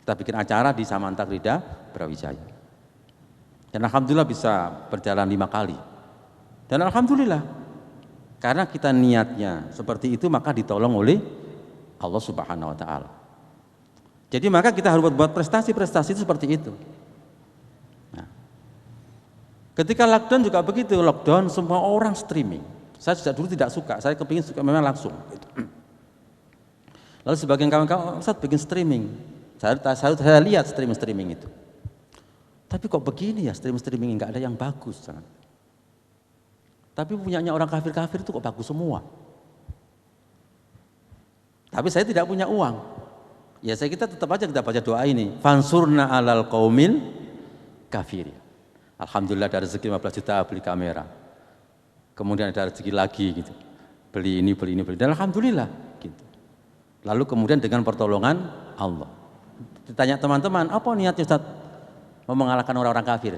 Kita bikin acara di Samanta Krida Brawijaya. Dan alhamdulillah bisa berjalan 5 kali. Dan alhamdulillah, karena kita niatnya seperti itu, maka ditolong oleh Allah Subhanahu wa Ta'ala. Jadi maka kita harus buat prestasi-prestasi itu seperti itu. Nah, ketika lockdown juga begitu, lockdown semua orang streaming. Saya sejak dulu tidak suka, saya kepingin suka memang langsung. Lalu sebagian kawan-kawan, Ustaz bikin streaming. Saya lihat streaming itu. Tapi kok begini ya streaming nggak ada yang bagus. Tapi punyanya orang kafir-kafir itu kok bagus semua. Tapi saya tidak punya uang. Ya kita tetap aja kita baca doa ini. Fansurna alal qaumil kafirin. Alhamdulillah ada rezeki 15 juta beli kamera. Kemudian ada rezeki lagi gitu. Beli ini. Dan alhamdulillah gitu. Lalu kemudian dengan pertolongan Allah. Ditanya teman-teman, apa niatnya Ustaz? Mau mengalahkan orang-orang kafir.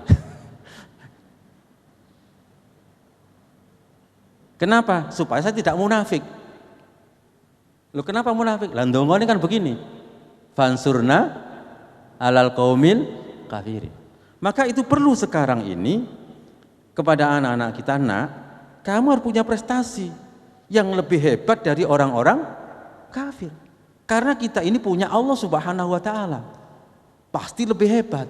Kenapa? Supaya saya tidak munafik. Loh kenapa munafik? Lah ndonga ini kan begini. Fansurna alal qaumil kafirin. Maka itu perlu sekarang ini kepada anak-anak kita, nak, kamu harus punya prestasi yang lebih hebat dari orang-orang kafir. Karena kita ini punya Allah Subhanahu wa Ta'ala. Pasti lebih hebat.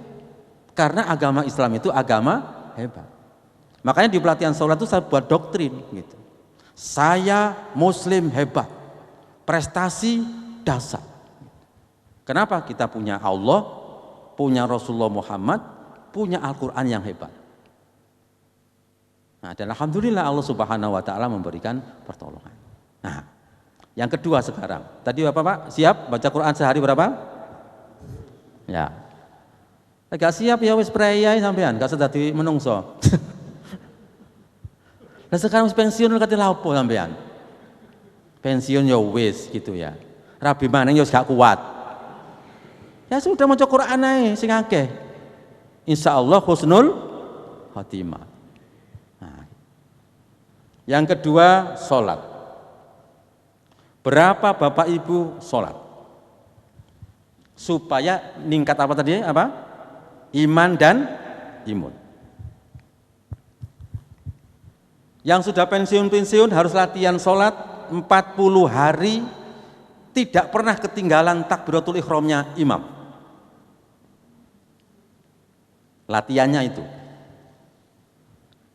Karena agama Islam itu agama hebat. Makanya di pelatihan sholat itu saya buat doktrin gitu. Saya muslim hebat. Prestasi dasar. Kenapa? Kita punya Allah, punya Rasulullah Muhammad, punya Al-Quran yang hebat. Nah, dan alhamdulillah Allah Subhanahu wa Ta'ala memberikan pertolongan. Nah, yang kedua sekarang. Tadi Bapak siap baca Quran sehari berapa? Ya. Gak siap ya wis prayai sampean, gak sedadi menungso. Lah sekarang wis pensiun kate lapo sampean? Pensiun ya wis gitu ya. Rabi maneng ya gak kuat. Ya sudah maca Quran ae sing akeh. Insyaallah husnul khatimah. Nah. Yang kedua, salat. Berapa Bapak Ibu salat? Supaya ningkat apa tadi? Apa? Iman dan imun. Yang sudah pensiun harus latihan salat 40 hari, tidak pernah ketinggalan takbiratul ihramnya imam. Latihannya itu.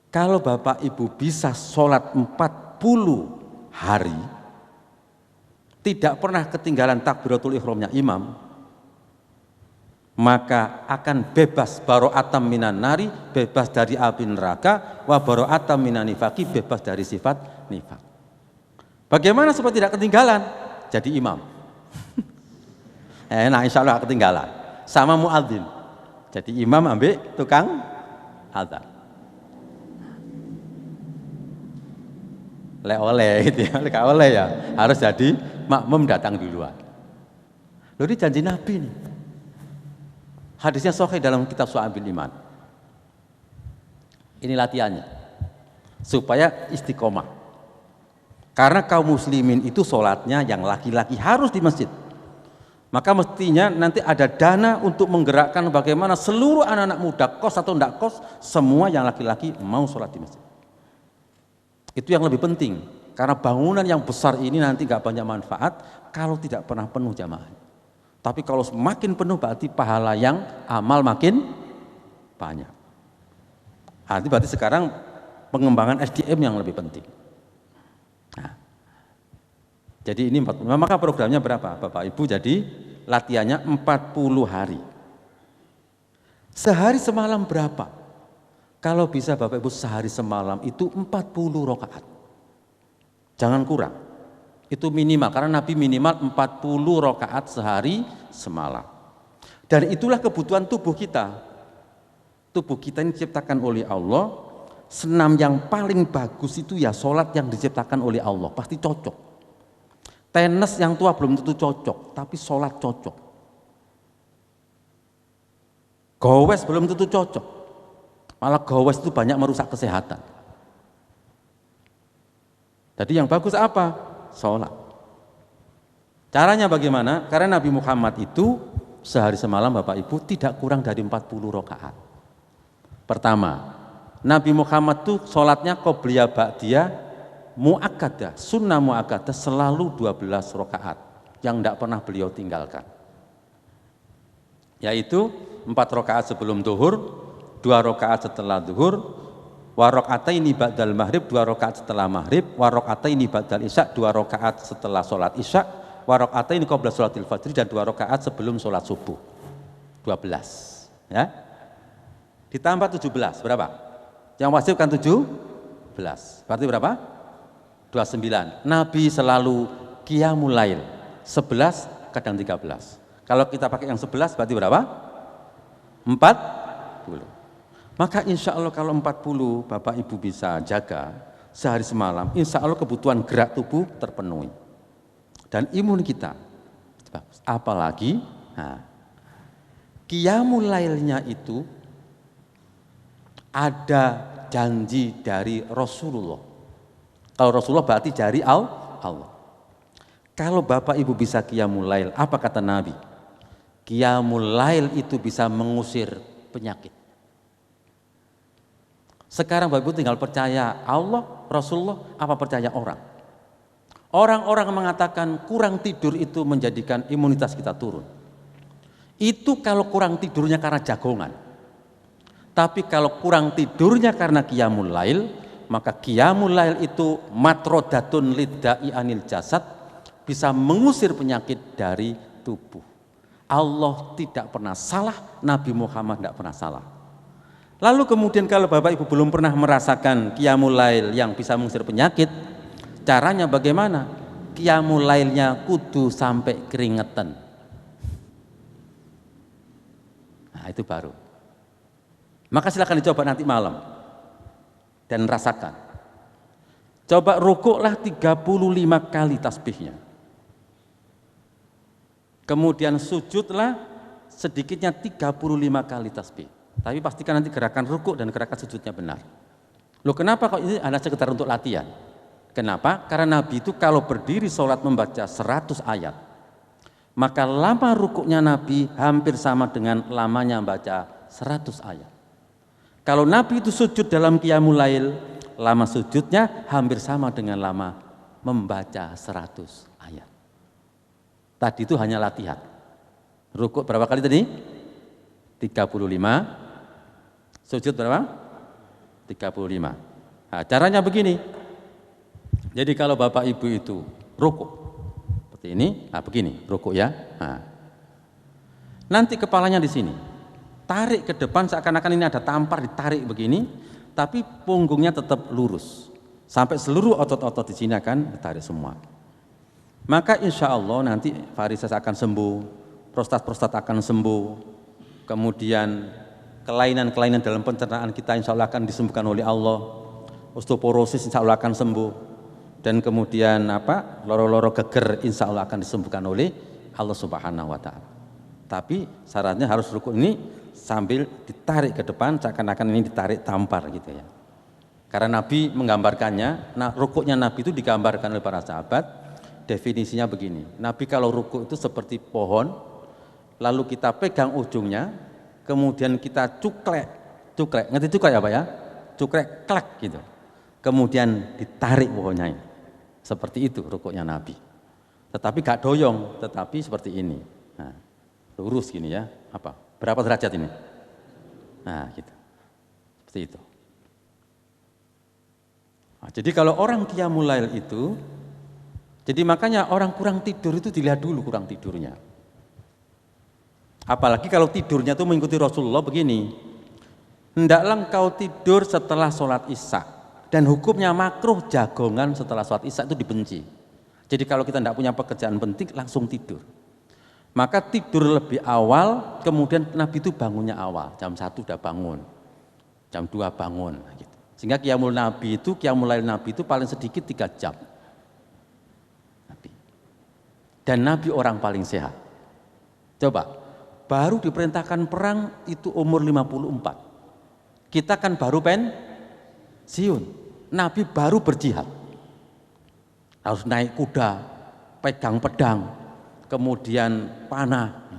Kalau Bapak Ibu bisa sholat 40 hari, tidak pernah ketinggalan takbiratul ihramnya imam, maka akan bebas baro'atam minan nari, bebas dari api neraka, wa baro'atam minan nifaki, bebas dari sifat nifak. Bagaimana supaya tidak ketinggalan? Jadi imam. Nah insya Allah ketinggalan. Sama muadzin. Jadi imam ambil tukang azan. Oleh gitu ya, oleh ya. Harus jadi makmum datang duluan. Loh ini janji Nabi nih. Hadisnya sahih dalam kitab Syu'abil Iman. Ini latihannya. Supaya istiqomah. Karena kaum muslimin itu sholatnya yang laki-laki harus di masjid. Maka mestinya nanti ada dana untuk menggerakkan bagaimana seluruh anak-anak muda, kos atau tidak kos, semua yang laki-laki mau sholat di masjid. Itu yang lebih penting. Karena bangunan yang besar ini nanti gak banyak manfaat kalau tidak pernah penuh jamaah. Tapi kalau semakin penuh berarti pahala yang amal makin banyak. Artinya berarti sekarang pengembangan SDM yang lebih penting. Nah, jadi ini 40. Maka programnya berapa Bapak Ibu? Jadi latihannya 40 hari. Sehari semalam berapa? Kalau bisa Bapak Ibu sehari semalam itu 40 rakaat. Jangan kurang. Itu minimal, karena Nabi minimal 40 rakaat sehari semalam. Dan itulah kebutuhan tubuh kita. Tubuh kita ini diciptakan oleh Allah. Senam yang paling bagus itu ya sholat yang diciptakan oleh Allah, pasti cocok. Tenis yang tua belum tentu cocok, tapi sholat cocok. Gowes belum tentu cocok, malah gowes itu banyak merusak kesehatan. Jadi yang bagus apa? Sholat. Caranya bagaimana? Karena Nabi Muhammad itu sehari semalam Bapak Ibu tidak kurang dari 40 rakaat. Pertama, Nabi Muhammad itu sholatnya qobliyah ba'diyah mu'akkadah, sunnah mu'akkadah selalu 12 rakaat yang tidak pernah beliau tinggalkan. Yaitu 4 rakaat sebelum duhur, 2 rakaat setelah duhur, wa rakaataini ba'dal maghrib, 2 rakaat setelah maghrib, wa rakaataini ba'dal isya, 2 rakaat setelah sholat isya, wa rakaataini qabla sholatil fajri, dan 2 rakaat sebelum sholat subuh. 12. Ya. Ditambah 17, berapa? Yang wajib kan 17. Berarti berapa? 29. Nabi selalu qiyamul lail. 11 kadang 13. Kalau kita pakai yang 11 berarti berapa? 40. Maka insya Allah kalau 40 Bapak Ibu bisa jaga sehari semalam, insya Allah kebutuhan gerak tubuh terpenuhi. Dan imun kita bagus. Apalagi qiyamul lailnya itu ada janji dari Rasulullah. Kalau Rasulullah berarti dari Allah. Kalau Bapak Ibu bisa qiyamul lail, apa kata Nabi? Qiyamul lail itu bisa mengusir penyakit. Sekarang Bapak Ibu tinggal percaya Allah, Rasulullah, apa percaya orang? Orang-orang mengatakan kurang tidur itu menjadikan imunitas kita turun. Itu kalau kurang tidurnya karena jagongan. Tapi kalau kurang tidurnya karena qiyamul lail, maka qiyamul lail itu matrodatun lidda'i anil jasad, bisa mengusir penyakit dari tubuh. Allah tidak pernah salah, Nabi Muhammad tidak pernah salah. Lalu kemudian kalau Bapak Ibu belum pernah merasakan qiyamul lail yang bisa mengusir penyakit, caranya bagaimana? Qiyamul lailnya kudu sampai keringetan. Nah itu baru. Maka silakan dicoba nanti malam dan rasakan. Coba rukuklah 35 kali tasbihnya. Kemudian sujudlah sedikitnya 35 kali tasbih. Tapi pastikan nanti gerakan rukuk dan gerakan sujudnya benar. Loh kenapa kok ini hanya sekedar untuk latihan? Kenapa? Karena Nabi itu kalau berdiri sholat membaca 100 ayat, maka lama rukuknya Nabi hampir sama dengan lamanya membaca 100 ayat. Kalau Nabi itu sujud dalam qiyamul lail, lama sujudnya hampir sama dengan lama membaca 100 ayat. Tadi itu hanya latihan. Rukuk berapa kali tadi? 35. Sujud berapa? 35. Nah, caranya begini. Jadi kalau Bapak Ibu itu rukuk seperti ini, nah begini rukuk ya. Nah. Nanti kepalanya di sini. Tarik ke depan seakan-akan ini ada tampar, ditarik begini, tapi punggungnya tetap lurus. Sampai seluruh otot-otot di sini akan ditarik semua. Maka insya Allah nanti varises akan sembuh, prostat akan sembuh, kemudian kelainan-kelainan dalam pencernaan kita insya Allah akan disembuhkan oleh Allah, osteoporosis insya Allah akan sembuh, dan kemudian loro-loro geger insya Allah akan disembuhkan oleh Allah Subhanahu Wa Taala. Tapi syaratnya harus rukuk ini sambil ditarik ke depan, seakan-akan ini ditarik tampar gitu ya. Karena Nabi menggambarkannya, rukuknya Nabi itu digambarkan oleh para sahabat, definisinya begini. Nabi kalau rukuk itu seperti pohon, lalu kita pegang ujungnya, kemudian kita cuklek, ngerti cuklek apa ya? Cuklek, klek gitu. Kemudian ditarik pohonnya ini. Seperti itu rukuknya Nabi. Tetapi gak doyong, tetapi seperti ini. Nah, lurus gini ya, Berapa derajat ini? Nah, gitu. Seperti itu. Nah, jadi kalau orang qiyamul lail itu, jadi makanya orang kurang tidur itu dilihat dulu kurang tidurnya. Apalagi kalau tidurnya itu mengikuti Rasulullah begini, hendaklah engkau tidur setelah sholat isya, dan hukumnya makruh jagongan setelah sholat isya itu dibenci. Jadi kalau kita tidak punya pekerjaan penting langsung tidur. Maka tidur lebih awal, kemudian Nabi itu bangunnya awal, jam 1 udah bangun, jam 2 bangun gitu. Sehingga qiyamul lail Nabi itu paling sedikit 3 jam. Nabi. Dan Nabi orang paling sehat. Coba, baru diperintahkan perang itu umur 54. Kita kan baru pensiun. Nabi baru berjihad. Harus naik kuda, pegang pedang, kemudian panah,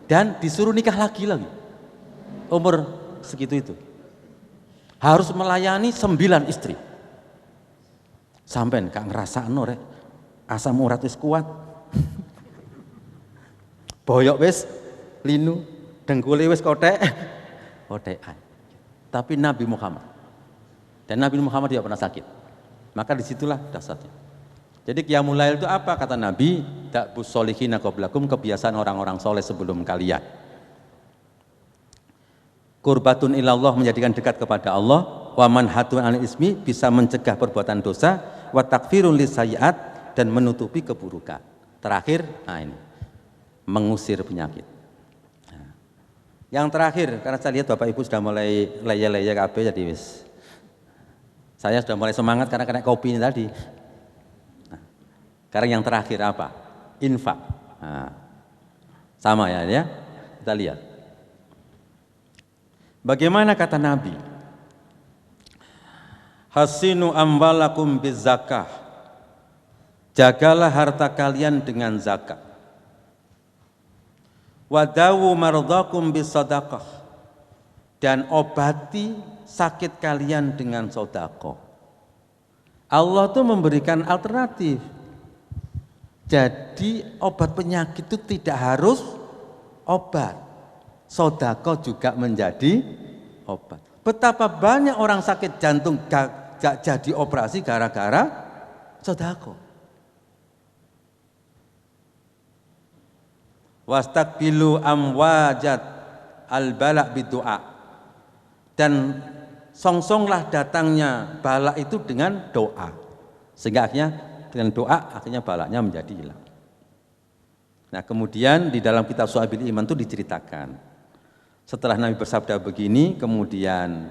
dan disuruh nikah lagi umur segitu itu, harus melayani 9 istri. Sampai gak ngerasakno rek asam urat wis kuat, boyok wis linu, dengkule wis kotekan. Tapi Nabi Muhammad, dan Nabi Muhammad tidak pernah sakit, maka disitulah dasarnya. Jadi qiyamul lail itu apa? Kata Nabi, da'bus solihina qablakum, kebiasaan orang-orang soleh sebelum kalian. Qurbatun ilallah, menjadikan dekat kepada Allah, wa manhatun anil ismi, bisa mencegah perbuatan dosa, wa takfirun lisayyi'at, dan menutupi keburukan. Terakhir, ini mengusir penyakit. Nah, yang terakhir, karena saya lihat Bapak Ibu sudah mulai leye-leye kabeh, jadi wis. Saya sudah mulai semangat karena kena kopi ini tadi. Sekarang yang terakhir apa? Infak. Nah, sama ya, kita lihat. Bagaimana kata Nabi? Hasinu amwalakum bizakah. Jagalah harta kalian dengan zakat. Wadawu mardakum bisadaqah. Dan obati sakit kalian dengan sedekah. Allah tuh memberikan alternatif. Jadi obat penyakit itu tidak harus obat, sedekah juga menjadi obat. Betapa banyak orang sakit jantung gak jadi operasi gara-gara sedekah. Wastaqbilu amwajat al-bala bidu'a, dan songsonglah datangnya bala itu dengan doa, sehingga akhirnya dengan doa akhirnya balanya menjadi hilang. Nah kemudian di dalam kitab Syu'abil Iman itu diceritakan, setelah Nabi bersabda begini, kemudian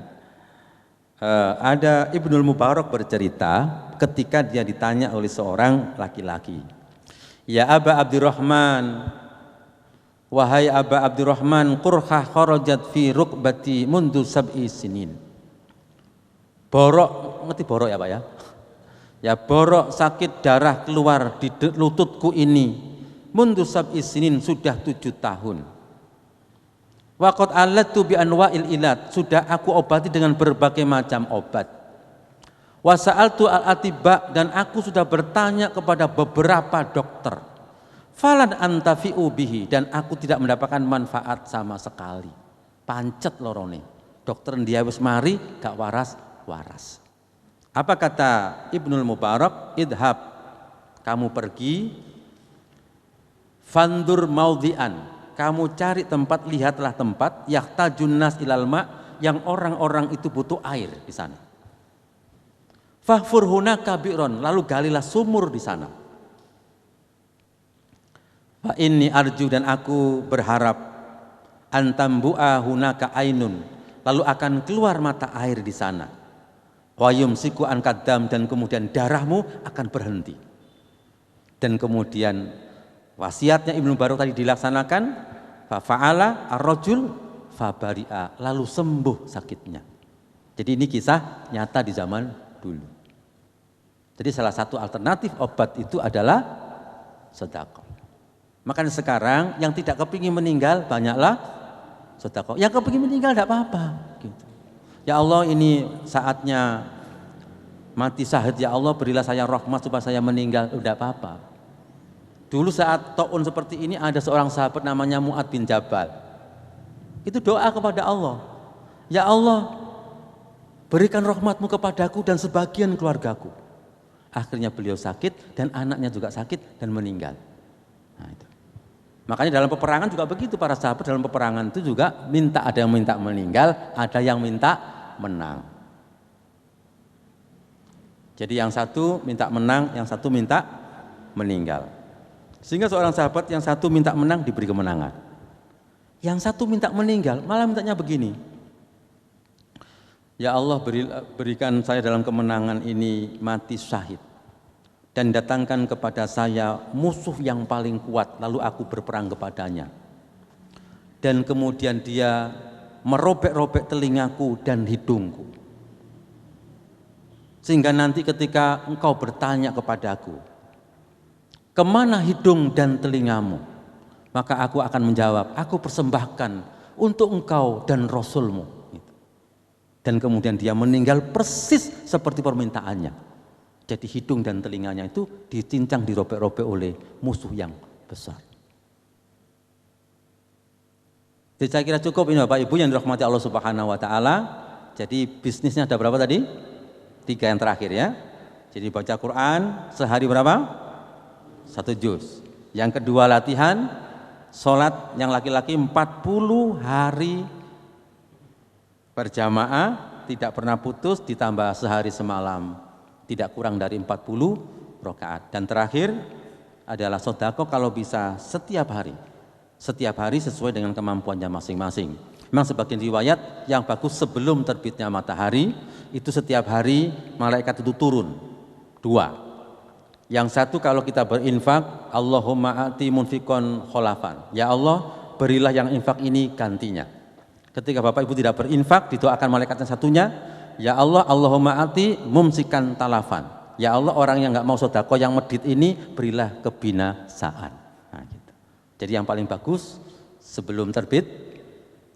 ada Ibnul Mubarak bercerita ketika dia ditanya oleh seorang laki-laki, ya Aba Abdurrahman, wahai Aba Abdurrahman, qurhah kharajat fi rukbati mundu sab'i sinin. Borok, ngerti borok ya Pak ya? Ya, borok sakit darah keluar di lututku ini mundu sab'i sinin, sudah 7 tahun. Wa qad alatu bi anwa'il ilat, sudah aku obati dengan berbagai macam obat. Wa sa'altu al-atibba, dan aku sudah bertanya kepada beberapa dokter. Falan antafi'u bihi, dan aku tidak mendapatkan manfaat sama sekali. Pancet lorone. Dokter dia wis mari gak waras. Apa kata Ibnul Mubarak? Idhab, kamu pergi, fandur maudhi'an, kamu cari tempat, lihatlah tempat, yahtajun nas ilal ma', yang orang-orang itu butuh air di sana. Fahfur hunaka bi'ron, lalu galilah sumur di sana. Fa inni arju, dan aku berharap, antambu'a hunaka ainun, lalu akan keluar mata air di sana. Wa yumsiku an kadam, dan kemudian darahmu akan berhenti. Dan kemudian wasiatnya Ibnu Barak tadi dilaksanakan, fa fa'ala ar-rajul fa bari'a, lalu sembuh sakitnya. Jadi ini kisah nyata di zaman dulu. Jadi salah satu alternatif obat itu adalah sedekah. Makanya sekarang yang tidak kepingin meninggal banyaklah sedekah. Yang kepingin meninggal tidak apa-apa gitu. Ya Allah, ini saatnya mati syahid, ya Allah berilah saya rahmat supaya saya meninggal, udah apa-apa. Dulu saat ta'un seperti ini ada seorang sahabat namanya Mu'ad bin Jabal. Itu doa kepada Allah. Ya Allah, berikan rahmatmu kepadaku dan sebagian keluargaku. Akhirnya beliau sakit dan anaknya juga sakit dan meninggal. Nah, itu. Makanya dalam peperangan juga begitu, para sahabat dalam peperangan itu juga ada yang minta meninggal, ada yang minta menang. Jadi yang satu minta menang, yang satu minta meninggal. Sehingga seorang sahabat yang satu minta menang diberi kemenangan. Yang satu minta meninggal, malah mintanya begini. Ya Allah, berikan saya dalam kemenangan ini mati syahid. Dan datangkan kepada saya musuh yang paling kuat, lalu aku berperang kepadanya. Dan kemudian dia merobek-robek telingaku dan hidungku. Sehingga nanti ketika engkau bertanya kepadaku, kemana hidung dan telingamu? Maka aku akan menjawab, aku persembahkan untuk engkau dan Rasulmu. Dan kemudian dia meninggal persis seperti permintaannya. Jadi hidung dan telinganya itu dicincang, dirobek-robek oleh musuh yang besar. Jadi saya kira cukup ini Bapak Ibu yang dirahmati Allah Subhanahu wa taala. Jadi bisnisnya ada berapa tadi? 3 yang terakhir ya. Jadi baca Quran sehari berapa? 1 juz. Yang kedua latihan sholat yang laki-laki 40 hari berjamaah, tidak pernah putus, ditambah sehari semalam, tidak kurang dari 40 rakaat. Dan terakhir adalah sedekah kalau bisa setiap hari sesuai dengan kemampuannya masing-masing. Memang sebagian riwayat yang bagus sebelum terbitnya matahari, itu setiap hari malaikat itu turun 2. Yang satu kalau kita berinfak, Allahumma ati munfikon kholafan, ya Allah berilah yang infak ini gantinya. Ketika Bapak Ibu tidak berinfak, didoakan malaikat yang satunya, ya Allah, Allahumma ati mumsikan talafan. Ya Allah, orang yang nggak mau sedekah yang medit ini berilah kebinasaan. Nah, gitu. Jadi yang paling bagus sebelum terbit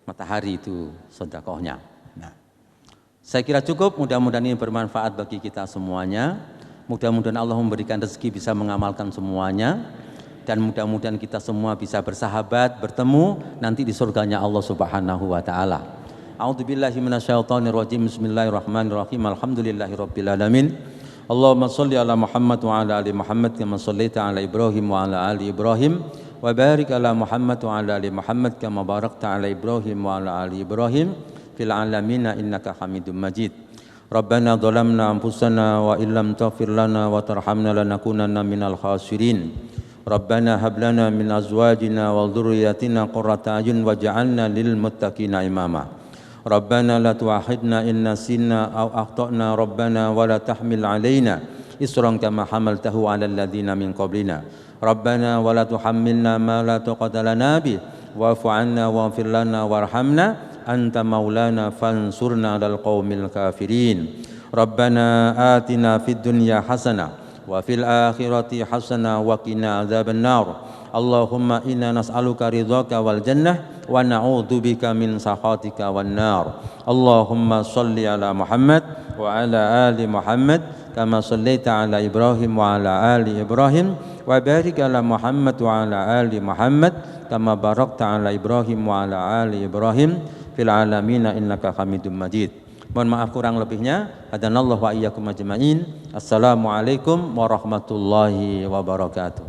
matahari itu sedekahnya. Nah, saya kira cukup. Mudah-mudahan ini bermanfaat bagi kita semuanya. Mudah-mudahan Allah memberikan rezeki bisa mengamalkan semuanya. Dan mudah-mudahan kita semua bisa bersahabat, bertemu nanti di surganya Allah Subhanahu wa taala. A'udzubillahi minasyaitonirrajim. Bismillahirrahmanirrahim. Alhamdulillahirabbil alamin. Allahumma shalli ala Muhammad wa ala ali Muhammad kama shallaita ala Ibrahim wa ala ali Ibrahim wa barik ala Muhammad wa ala ali Muhammad kama barakta ala Ibrahim wa ala ali Ibrahim fil alamin innaka Hamidum Majid. Rabbana dhalamna anfusana wa illam taghfir lana wa tarhamna lanakunanna minal khasirin. Rabbana hab lana min azwajina wa dhurriyyatina qurrata a'yun waj'alna lil muttaqina imama. Rabbana la tu'akhidna in nasina aw akhtana rabbana wa la tahmil 'alaina isran kama hamaltahu 'alal ladzina min qablina. Rabbana wa la tuhammilna ma la taqata lana bi wa'fu 'anna waghfir lana warhamna anta maulana fansurna 'alal qaumil kafirin. Rabbana atina fid dunya hasanah wa fil akhirati hasanah wa qina adzaban nar. Allahumma inna nas'aluka ridhaka wal jannah wa na'udzubika min sakhatika wan nar. Allahumma shalli ala Muhammad wa ala ali Muhammad kama shallaita ala Ibrahim wa ala ali Ibrahim wa barik ala Muhammad wa ala ali Muhammad kama barakta ala Ibrahim wa ala ali Ibrahim fil alamin innaka Hamidum Majid. Mohon maaf kurang lebihnya. Hadanallahu wa iyyakum ajma'in. Assalamualaikum warahmatullahi wabarakatuh.